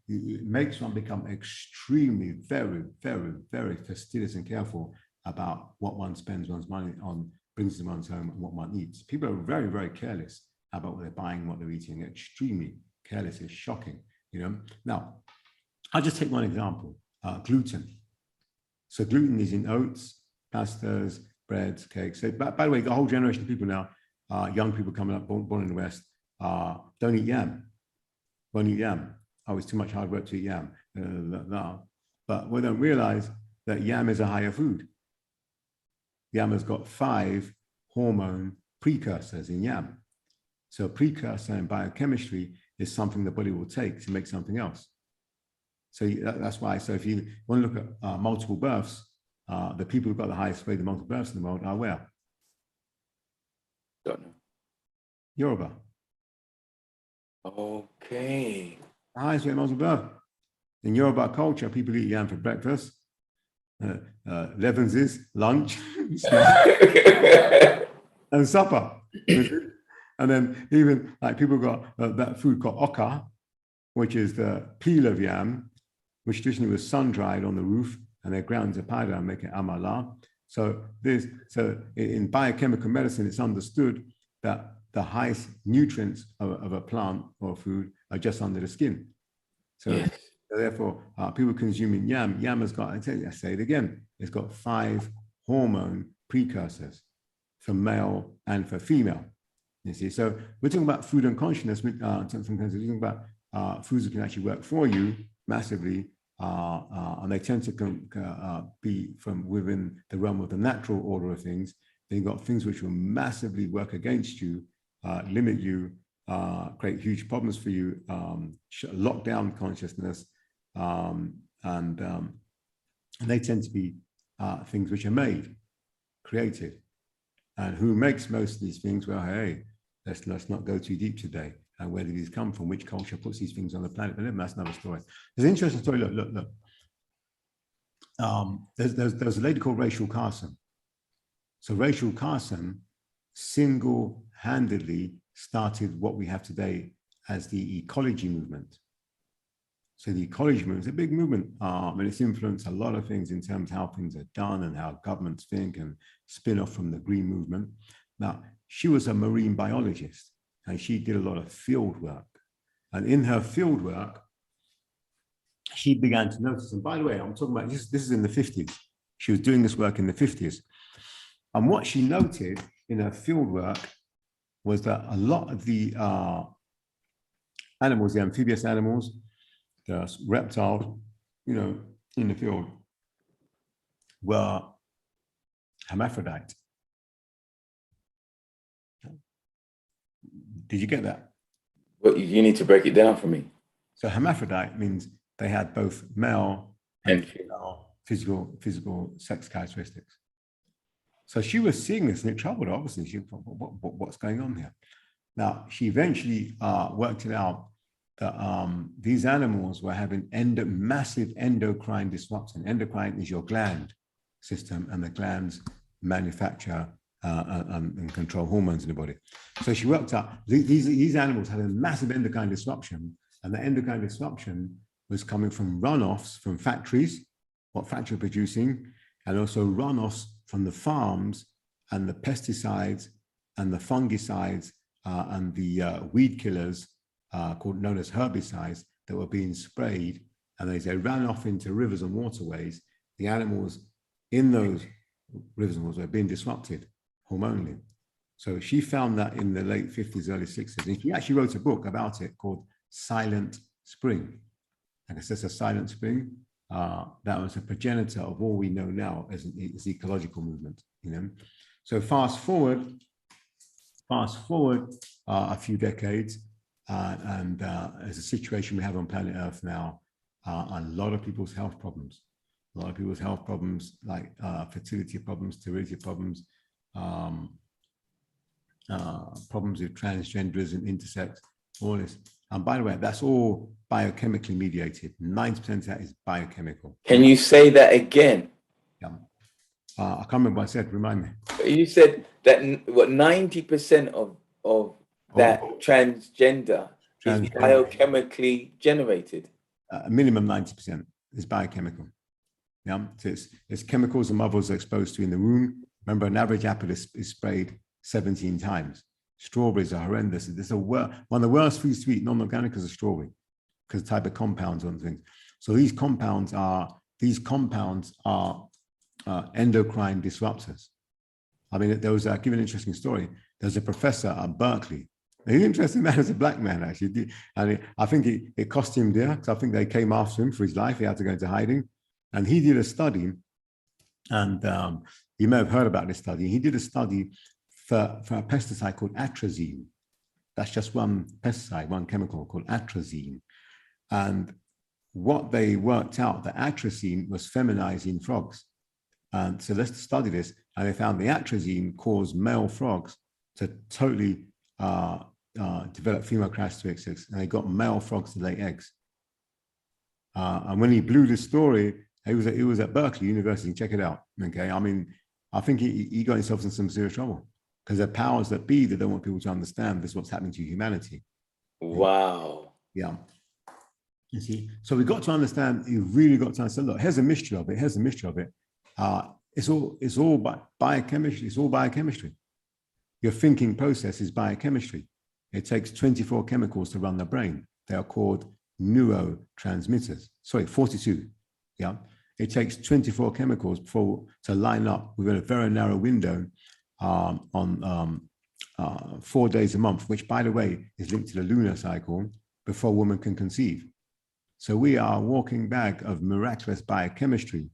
it makes one become extremely, very, very, very fastidious and careful about what one spends one's money on, brings to one's home, and what one eats. People are very, very careless about what they're buying, what they're eating. Extremely careless. It's shocking, you know. Now, I'll just take one example: gluten. So gluten is in oats, pastas, breads, cakes. So, by the way, the whole generation of people now, young people coming up, born in the West, don't eat yam. Won't eat yam. Oh, it's too much hard work to eat yam. But we don't realize that yam is a higher food. Yam has got 5 hormone precursors in yam. So a precursor in biochemistry is something the body will take to make something else. So that's why. So if you want to look at multiple births, the people who've got the highest rate of multiple births in the world are where? Don't know. Yoruba. Okay. The highest rate of multiple birth. In Yoruba culture, people eat yam for breakfast, levenses, lunch, and supper. And then even like people got that food called oka, which is the peel of yam, which traditionally was sun-dried on the roof, and they're ground to powder and make it amala. So in biochemical medicine, it's understood that the highest nutrients of a plant or food are just under the skin. So, yes. So therefore, people consuming yam has got, I say it again, it's got 5 hormone precursors for male and for female. You see, so we're talking about food and consciousness. Sometimes we're talking about foods that can actually work for you massively, and they tend to be from within the realm of the natural order of things. Then you've got things which will massively work against you, limit you, create huge problems for you, lock down consciousness, and they tend to be things which are made, created. And who makes most of these things? Well, hey, let's not go too deep today. And where do these come from? Which culture puts these things on the planet? But that's another story. There's an interesting story. Look. There's a lady called Rachel Carson. So Rachel Carson single-handedly started what we have today as the ecology movement. So the ecology movement is a big movement, and it's influenced a lot of things in terms of how things are done and how governments think, and spin off from the green movement. Now, she was a marine biologist, and she did a lot of field work. And in her field work, she began to notice, and by the way, I'm talking about this is in the 50s. She was doing this work in the 50s. And what she noted in her field work was that a lot of the animals, the amphibious animals, the reptiles, in the field were hermaphrodite. Did you get that? Well, you need to break it down for me. So hermaphrodite means they had both male and female physical sex characteristics. So she was seeing this and it troubled her, obviously. She thought, what's going on here? Now, she eventually worked it out that these animals were having massive endocrine disruption. Endocrine is your gland system, and the glands manufacture and control hormones in the body. So she worked out these animals had a massive endocrine disruption, and the endocrine disruption was coming from runoffs from factories, what factories were producing, and also runoffs from the farms, and the pesticides and the fungicides and the weed killers known as herbicides that were being sprayed, and as they ran off into rivers and waterways, the animals in those rivers and waterways were being disrupted hormonally. So she found that in the late 50s, early 60s, and she actually wrote a book about it called Silent Spring. Like I said, a silent spring that was a progenitor of all we know now as the ecological movement. So fast forward a few decades, and as a situation we have on planet Earth now, a lot of people's health problems, like fertility problems, sterility problems, problems with transgenderism, intersex, all this. And by the way, that's all biochemically mediated. 90% of that is biochemical. Can you say that again? Yeah. I can't remember what I said. Remind me. You said that what 90% of that transgender is biochemically generated. A minimum 90% is biochemical. Yeah, so it's chemicals the mothers are exposed to in the womb. Remember, an average apple is sprayed 17 times. Strawberries are horrendous. This is one of the worst foods to eat, non-organic, is a strawberry, because the type of compounds on things. So these compounds are endocrine disruptors. I mean, there was, I'll give you an interesting story. There's a professor at Berkeley. He's an interesting man, as a black man, actually. And I think it cost him dear, because I think they came after him for his life. He had to go into hiding. And he did a study, and you may have heard about this study. He did a study for a pesticide called atrazine. That's just one pesticide, one chemical called atrazine. And what they worked out, that atrazine was feminizing frogs. And so let's study this. And they found the atrazine caused male frogs to totally develop female characteristics, and they got male frogs to lay eggs. And when he blew this story, he was at Berkeley University. Check it out. Okay, I mean, I think he got himself in some serious trouble, because the powers that be, they don't want people to understand this is what's happening to humanity. Wow. Yeah. You see, so we got to understand. You really got to understand. Look, here's a mystery of it. Here's the mystery of it. It's all biochemistry. It's all biochemistry. Your thinking process is biochemistry. It takes 24 chemicals to run the brain. They are called neurotransmitters. Sorry, 42. Yeah. It takes 24 chemicals to line up within a very narrow window on 4 days a month, which, by the way, is linked to the lunar cycle, before a woman can conceive. So we are a walking bag of miraculous biochemistry,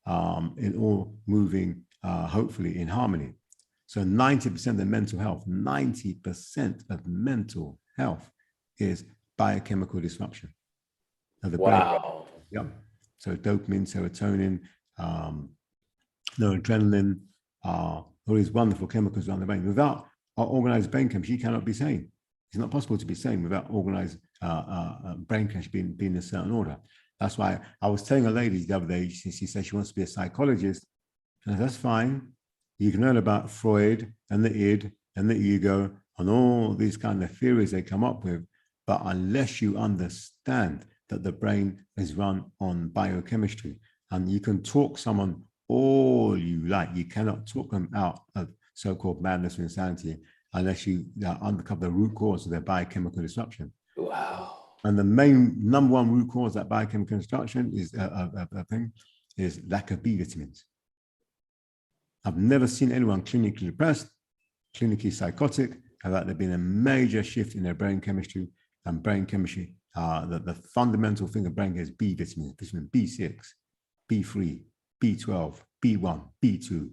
in all moving, hopefully, in harmony. So 90% of mental health, 90% of mental health is biochemical disruption of the brain. Wow. Yeah. So dopamine, serotonin, noradrenaline, all these wonderful chemicals around the brain. Without our organized brain chemistry, you cannot be sane. It's not possible to be sane without organized brain chemistry being in a certain order. That's why I was telling a lady the other day, she said she wants to be a psychologist. And I said, that's fine. You can learn about Freud and the id and the ego and all these kind of theories they come up with. But unless you understand that the brain is run on biochemistry, and you can talk someone all you like, you cannot talk them out of so-called madness or insanity unless you uncover the root cause of their biochemical disruption. Wow. And the main number one root cause of that biochemical disruption is lack of B vitamins. I've never seen anyone clinically depressed, clinically psychotic, without there being a major shift in their brain chemistry. And brain chemistry, the fundamental thing of brain is B vitamins, vitamin B6, B3, B12, B1, B2.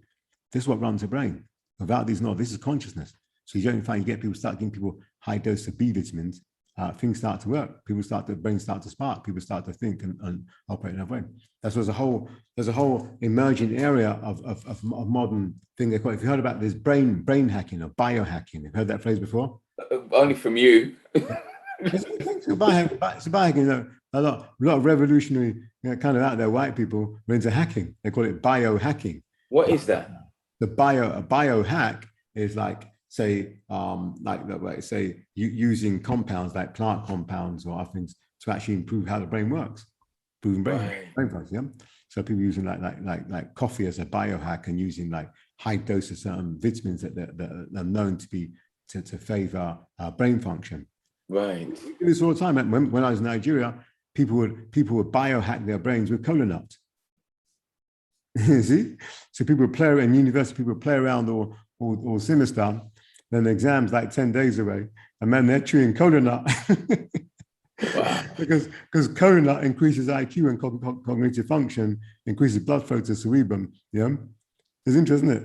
This is what runs the brain. Without these, this is consciousness. So you don't find, you get people start giving people high dose of B vitamins, things start to work. The brain start to spark. People start to think and operate in their brain. There's a whole emerging area of modern thing they call it. If you heard about this brain hacking or biohacking, you've heard that phrase before? Only from you. It's biohacking. A lot of revolutionary, kind of out there white people are into hacking. They call it biohacking. What is that? A biohack is like, say, using compounds like plant compounds or other things to actually improve how the brain works, improving brain function. Yeah. So people using like coffee as a biohack and using like high doses of certain vitamins that are known to favor brain function. Right. We do this all the time. When I was in Nigeria, people would biohack their brains with cola nuts. You see? So people would play in university, people would play around or semester, then the exam's like 10 days away, and man, they're chewing cola nut. Wow. because cola nut increases IQ and cognitive function, increases blood flow to cerebrum. Yeah, it's interesting, isn't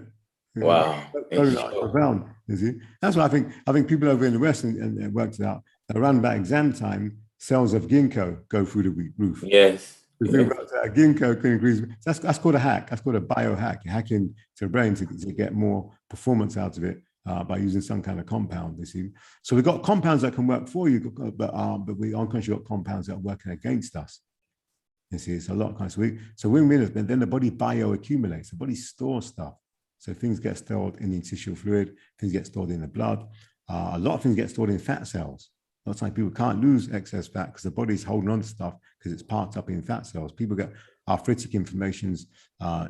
it? Wow. Cola nut is profound. You see, that's why I think people over in the West and worked it out. Around about exam time, cells of ginkgo go through the roof. Yes. The thing about ginkgo can increase. That's called a hack. That's called a biohack. You're hacking to the brain to get more performance out of it by using some kind of compound. You see, so we've got compounds that can work for you, but we unconsciously got compounds that are working against us. You see, it's a lot of kinds. So when we then the body bioaccumulates, the body stores stuff. So things get stored in the interstitial fluid, things get stored in the blood. A lot of things get stored in fat cells. Lots of times people can't lose excess fat because the body's holding on to stuff because it's parked up in fat cells. People get arthritic inflammations,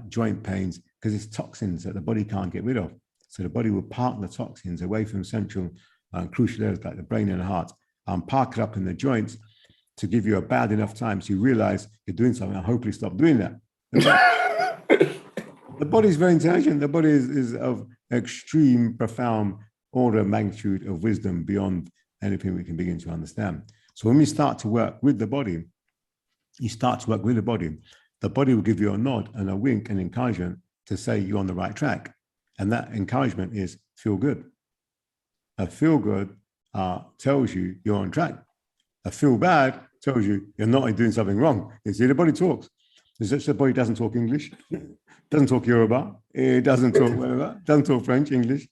joint pains, because it's toxins that the body can't get rid of. So the body will park the toxins away from central crucial areas like the brain and the heart, and park it up in the joints to give you a bad enough time so you realize you're doing something and hopefully stop doing that. The body is very intelligent. The body is of extreme, profound order of magnitude of wisdom beyond anything we can begin to understand. So when we start to work with the body, the body will give you a nod and a wink and encouragement to say you're on the right track. And that encouragement is feel good. A feel good tells you you're on track. A feel bad tells you you're not doing something wrong. You see, the body talks. The body doesn't talk English, doesn't talk Yoruba, it doesn't talk whatever, doesn't talk French, English,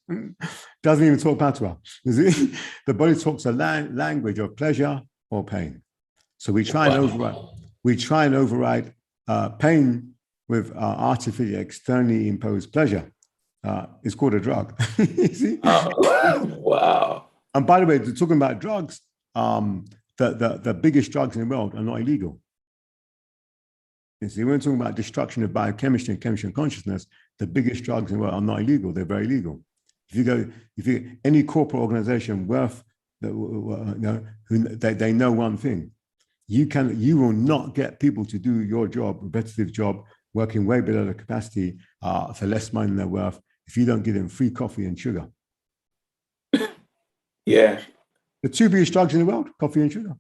doesn't even talk patois. You see, the body talks a language of pleasure or pain. So we try and override pain with artificially externally imposed pleasure. It's called a drug. You see? Wow. And by the way, talking about drugs, the biggest drugs in the world are not illegal. You see, when we're talking about destruction of biochemistry and chemistry and consciousness, the biggest drugs in the world are not illegal, they're very legal. If you any corporate organization worth, they know one thing. You will not get people to do your job, repetitive job, working way below the capacity for less money than they're worth, if you don't give them free coffee and sugar. Yeah. The two biggest drugs in the world, coffee and sugar.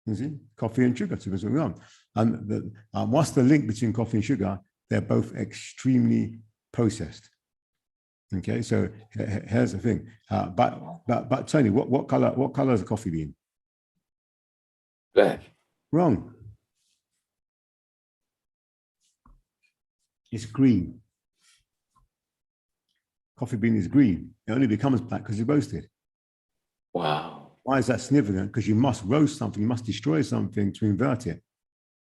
You see, coffee and sugar, two wrong. And what's the link between coffee and sugar? They're both extremely processed. Okay, so here's the thing. But Tony, what color is a coffee bean? Black. Wrong. It's green. Coffee bean is green. It only becomes black because you roasted. Wow. Why is that significant? Because you must roast something, you must destroy something to invert it.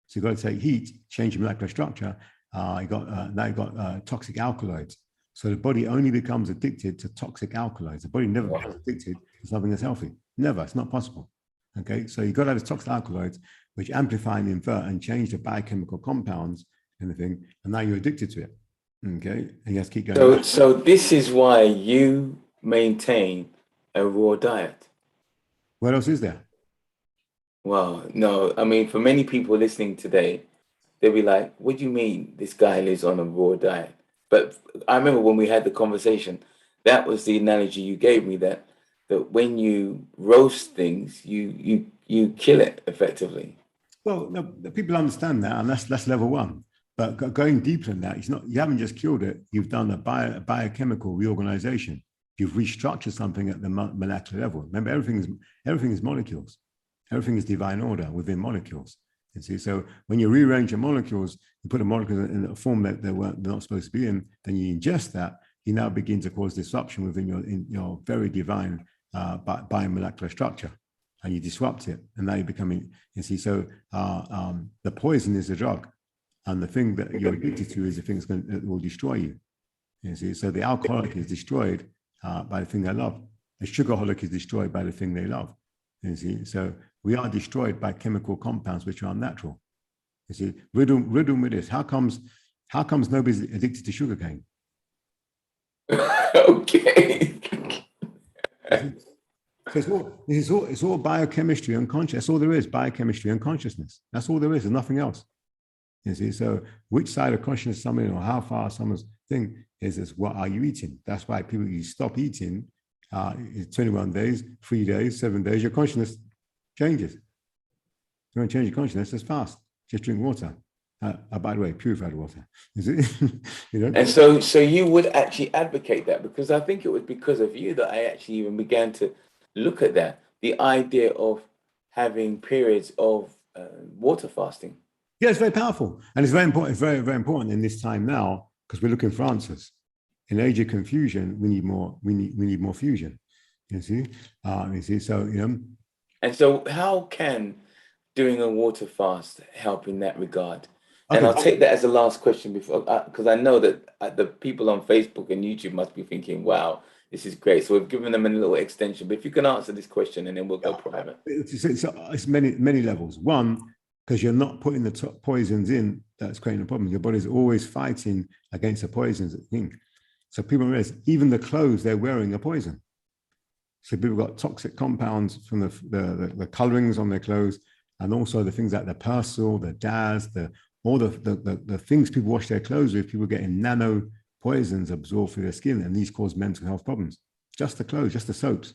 So you've got to take heat, change the molecular structure. Now you've got toxic alkaloids. So the body only becomes addicted to toxic alkaloids. The body never becomes addicted to something that's healthy. Never, it's not possible. Okay, so you've got to have toxic alkaloids, which amplify and invert and change the biochemical compounds and the thing, and now you're addicted to it. Okay, and you have to keep going. So this is why you maintain a raw diet. What else is there? Wow, no, I mean, for many people listening today, they'll be like, what do you mean this guy lives on a raw diet? But I remember when we had the conversation, that was the analogy you gave me, that when you roast things, you kill it effectively. Well, no, people understand that, and that's level one. But going deeper than that, you haven't just killed it, you've done a biochemical reorganization. You've restructured something at the molecular level. Remember, everything is molecules. Everything is divine order within molecules. You see, so when you rearrange your molecules, you put a molecule in a form that they're not supposed to be in, then you ingest that, you now begin to cause disruption within your very divine biomolecular structure, and you disrupt it, and now you're becoming, you see, so the poison is the drug, and the thing that you're addicted to is the thing that will destroy you. You see, so the alcoholic is destroyed by the thing they love. The sugarholic is destroyed by the thing they love. You see, so we are destroyed by chemical compounds which are unnatural. You see, riddle with this. How comes nobody's addicted to sugarcane? Okay. So it's all biochemistry and consciousness. That's all there is, biochemistry and consciousness. That's all there is. There's nothing else. You see, so which side of consciousness someone, or how far someone's thing is what are you eating? That's why people, you stop eating, 21 days, 3 days, 7 days, your consciousness changes. You want to change your consciousness, it's fast. Just drink water. By the way, purified water. Is it? You know? And so you would actually advocate that, because I think it was because of you that I actually even began to look at that, the idea of having periods of water fasting. Yeah, it's very powerful, and it's very important. It's very, very important in this time now, because we're looking for answers. In age of confusion, we need more. We need more fusion. You see. So you know. And so, how can doing a water fast help in that regard? And Okay. I'll take that as the last question before, because I know that the people on Facebook and YouTube must be thinking, wow, this is great. So we've given them a little extension. But if you can answer this question and then we'll go private. It's many levels. One, because you're not putting the poisons in that's creating a problem. Your body's always fighting against the poisons thing. So people realize even the clothes they're wearing are poison. So people got toxic compounds from the colorings on their clothes, and also the things like the Persil, the D.A.D.A, all the things people wash their clothes with. People getting nano poisons absorbed through their skin, and these cause mental health problems. Just the clothes, just the soaps.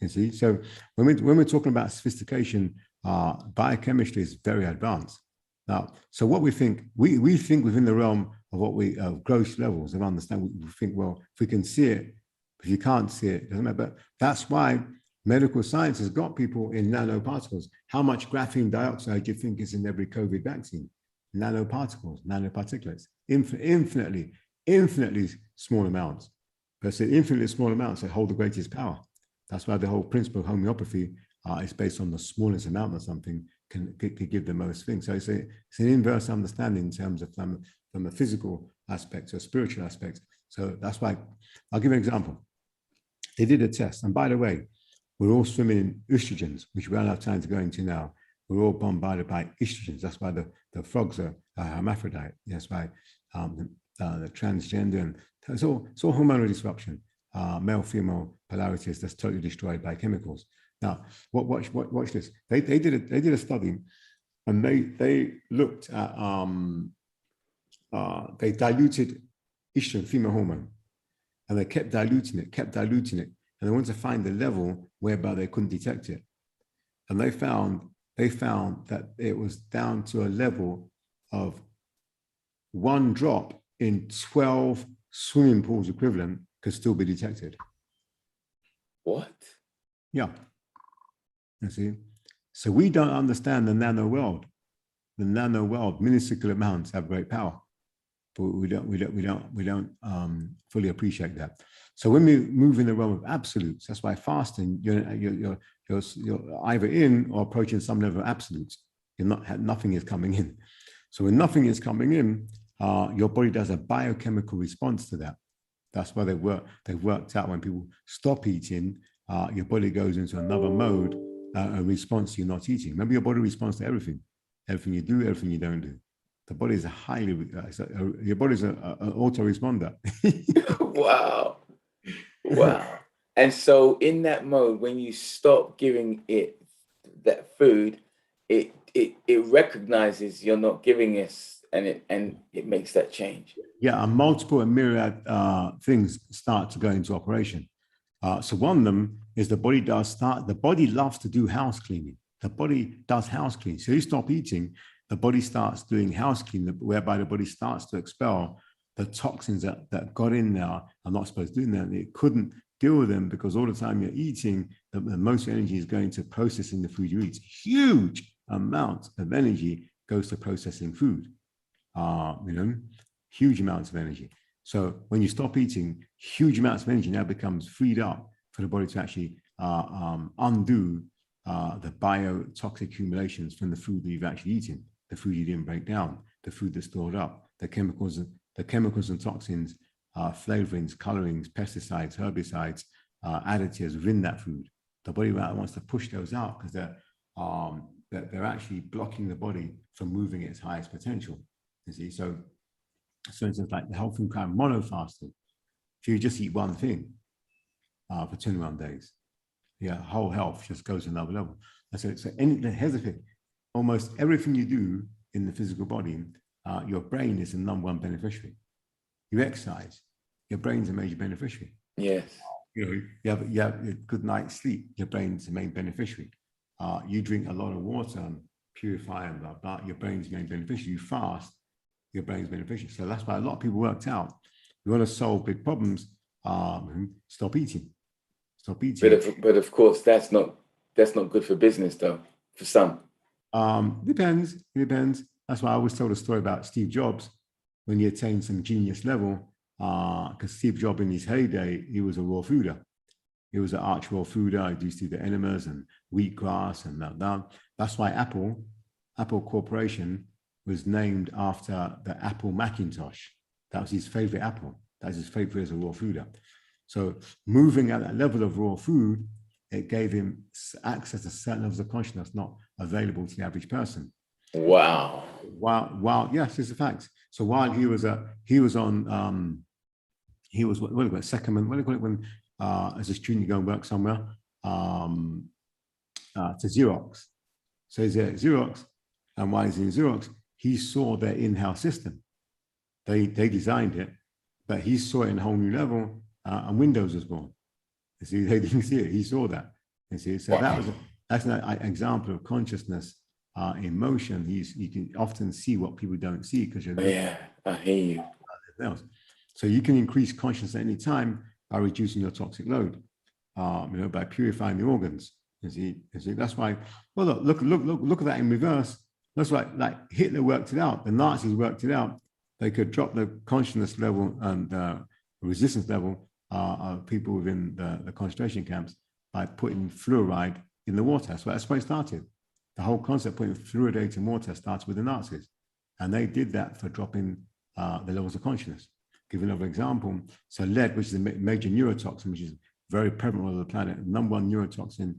You see, so when we're talking about sophistication, biochemistry is very advanced. Now, so what we think within the realm of what we gross levels of understanding, we think, well, if we can see it, if you can't see it, it doesn't matter. But that's why medical science has got people in nanoparticles. How much graphene dioxide do you think is in every COVID vaccine? Nanoparticles, nanoparticulates, infinitely small amounts. But it's infinitely small amounts that hold the greatest power. That's why the whole principle of homeopathy is based on the smallest amount of something can give the most things. So it's an inverse understanding in terms of from a physical aspect to a spiritual aspect. So that's why I'll give you an example. They did a test, and by the way, we're all swimming in estrogens, which we don't have time to go into now. We're all bombarded by estrogens. That's why the frogs are hermaphrodite. That's why the transgender, and it's all hormonal disruption. Male-female polarity is just totally destroyed by chemicals. Now, watch this. They did a study, and they looked at they diluted estrogen, female hormone, and they kept diluting it, and they wanted to find the level whereby they couldn't detect it, and they found that it was down to a level of 1 drop in 12 swimming pools equivalent could still be detected. What? Yeah. You see, so we don't understand the nano world. The nano world, minuscule amounts have great power, but we don't fully appreciate that. So when we move in the realm of absolutes, that's why fasting, you're either in or approaching some level of absolutes. Nothing is coming in. So when nothing is coming in, your body does a biochemical response to that. That's why they've worked out when people stop eating, your body goes into another mode, a response to you not eating. Remember, your body responds to everything you do, everything you don't do. The body is your body is an auto-responder. Wow. And so in that mode, when you stop giving it that food, it recognizes you're not giving it, and it makes that change. Yeah, and multiple and myriad things start to go into operation. So one of them is the body loves to do house cleaning. The body does house cleaning. So you stop eating, the body starts doing house cleaning, whereby the body starts to expel the toxins that got in there are not supposed to do that. It couldn't deal with them because all the time you're eating, the most energy is going to processing the food you eat. Huge amounts of energy goes to processing food. Huge amounts of energy. So when you stop eating, huge amounts of energy now becomes freed up for the body to actually undo the biotoxic accumulations from the food that you've actually eaten, the food you didn't break down, the food that's stored up, the chemicals and toxins, flavorings, colorings, pesticides, herbicides, additives within that food. The body wants to push those out because they're actually blocking the body from moving its highest potential. You see, so for instance, like the health food kind of monofasting, if you just eat one thing for 21 days, whole health just goes to another level. And so here's the thing, almost everything you do in the physical body, your brain is the #1 beneficiary. You exercise, your brain's a major beneficiary. Yes. You have a good night's sleep, your brain's the main beneficiary. You drink a lot of water and purify and blah, blah, your brain's the main beneficiary. You fast, your brain's beneficiary. So that's why a lot of people worked out. You want to solve big problems, stop eating. Stop eating. But of course, that's not good for business though, for some. Depends. It depends. That's why I always tell the story about Steve Jobs when he attained some genius level, because Steve Jobs in his heyday, he was a raw fooder. He was an arch raw fooder. He used to eat the enemas and wheatgrass and that. That's why Apple Corporation was named after the Apple Macintosh. That was his favorite apple. That was his favorite as a raw fooder. So moving at that level of raw food, it gave him access to certain levels of consciousness not available to the average person. Wow. While yes, it's a fact. So while he was what do you call it, second, what do you call it when as a student you go and work somewhere, to Xerox. So he's at Xerox, and while he's in Xerox, he saw their in-house system. They designed it, but he saw it in a whole new level, and Windows was born. You see, they didn't see it. He saw that. You see, so that's an example of consciousness in motion. You can often see what people don't see because you're I hear you. So you can increase consciousness at any time by reducing your toxic load, by purifying the organs. You see, that's why. Well, look at that in reverse. That's why, like Hitler worked it out. The Nazis worked it out. They could drop the consciousness level and resistance level of people within the concentration camps by putting fluoride in the water. That's where it started. The whole concept of putting fluoride in water starts with the Nazis, and they did that for dropping the levels of consciousness. Give another example. So lead, which is a major neurotoxin, which is very prevalent all over the planet. The number one neurotoxin,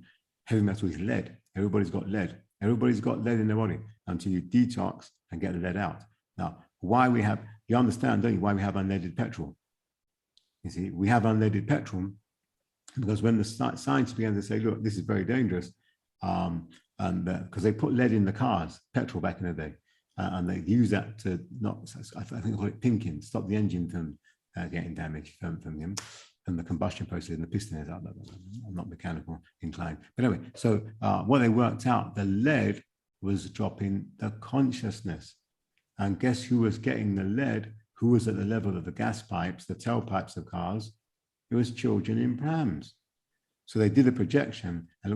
heavy metal, is lead. Everybody's got lead. Everybody's got lead in their body until you detox and get the lead out. Now, you understand, don't you, why we have unleaded petrol? You see, we have unleaded petrol because when the science began to say, look, this is very dangerous, and because they put lead in the cars, petrol back in the day, and they use that to I think they call it pinking, stop the engine from getting damaged from the combustion process and the piston is out. I'm not mechanical inclined. But anyway, so what they worked out, the lead was dropping the consciousness. And guess who was getting the lead? Who was at the level of the gas pipes, the tailpipes of cars? It was children in prams. So they did a projection and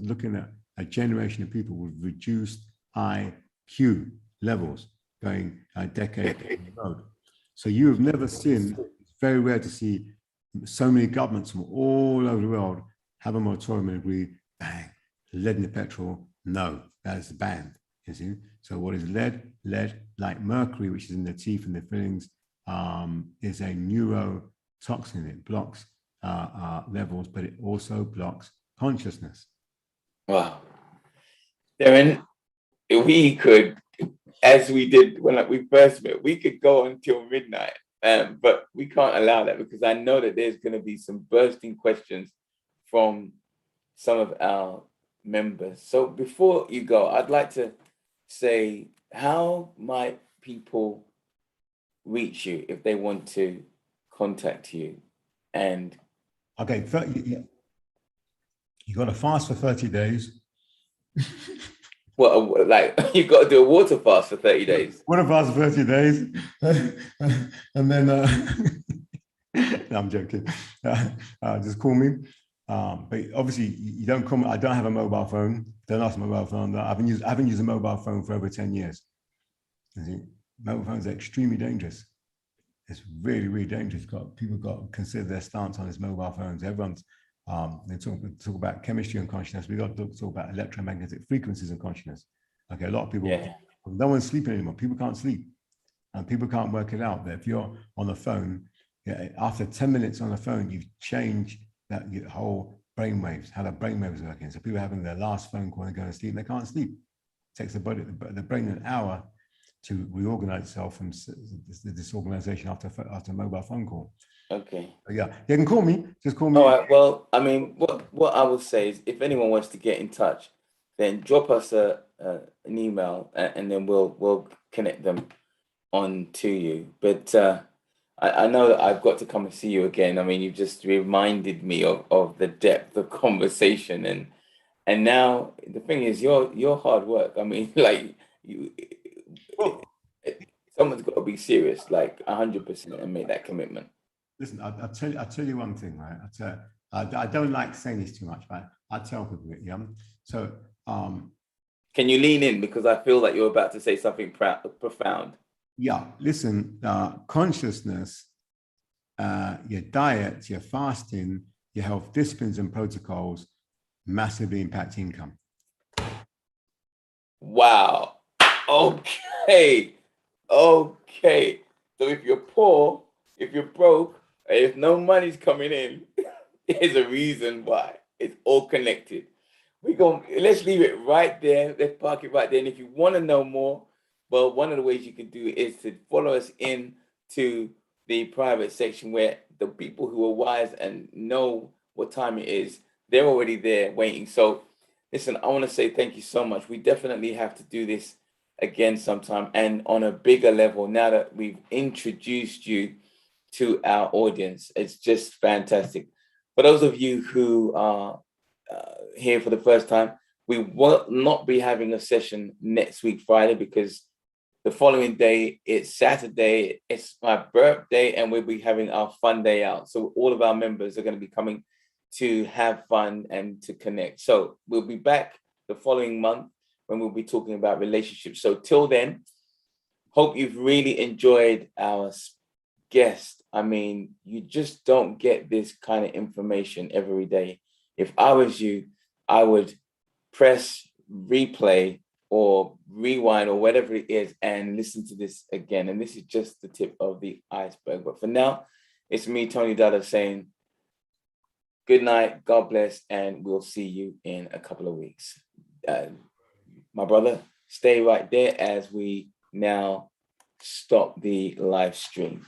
looking at a generation of people with reduced IQ levels going a decade down the road. So you have never seen, it's very rare to see so many governments from all over the world have a moratorium and agree, bang, lead in the petrol, no, that is banned. You see? So what is lead? Lead, like mercury, which is in the teeth and the fillings, is a neurotoxin. It blocks levels, but it also blocks consciousness. Wow. Darren, we could, as we did when we first met, we could go until midnight, but we can't allow that because I know that there's going to be some bursting questions from some of our members. So before you go, I'd like to say, how might people reach you if they want to contact you? And okay, you got to fast for 30 days. Well, like you've got to do a water fast for 30 days. Water fast for 30 days. And then, no, I'm joking. Just call me. But obviously, you don't call me. I don't have a mobile phone. Don't ask my mobile phone. I haven't used a mobile phone for over 10 years. You see, mobile phones are extremely dangerous. It's really, really dangerous. People got to consider their stance on these mobile phones. Everyone's they talk about chemistry and consciousness. We got to talk about electromagnetic frequencies and consciousness. Okay, a lot of people, no one's sleeping anymore. People can't sleep, and people can't work it out. That if you're on the phone, after 10 minutes on the phone, you've changed that your whole brainwaves, how the brainwaves are working. So people are having their last phone call and going to sleep, and they can't sleep. It takes the brain an hour to reorganize itself from the disorganization after a mobile phone call. Okay. Yeah, you can call me. Just call me. All right. Well, I mean, what I would say is, if anyone wants to get in touch, then drop us an email, and then we'll connect them on to you. But I know that I've got to come and see you again. I mean, you just reminded me of the depth of conversation, and now the thing is, your hard work. I mean, like someone's got to be serious, like 100%, and make that commitment. Listen, I'll tell you one thing, right? I don't like saying this too much, but I tell people it, yeah? So, can you lean in? Because I feel like you're about to say something profound. Yeah, listen, consciousness, your diet, your fasting, your health disciplines and protocols massively impact income. Wow. Okay. Okay. So if you're poor, if you're broke, if no money's coming in, there's a reason why. It's all connected. Let's leave it right there. Let's park it right there. And if you want to know more, well, one of the ways you can do is to follow us into the private section where the people who are wise and know what time it is, they're already there waiting. So listen, I want to say thank you so much. We definitely have to do this again sometime and on a bigger level now that we've introduced you to our audience. It's just fantastic. For those of you who are here for the first time, we will not be having a session next week, Friday, because the following day, it's Saturday, it's my birthday, and we'll be having our fun day out. So all of our members are going to be coming to have fun and to connect. So we'll be back the following month when we'll be talking about relationships. So till then, hope you've really enjoyed our guest. I mean, you just don't get this kind of information every day. If I was you, I would press replay or rewind or whatever it is and listen to this again. And this is just the tip of the iceberg. But for now, it's me, Tony D.A.D.A, saying good night, God bless, and we'll see you in a couple of weeks. My brother, stay right there as we now stop the live stream.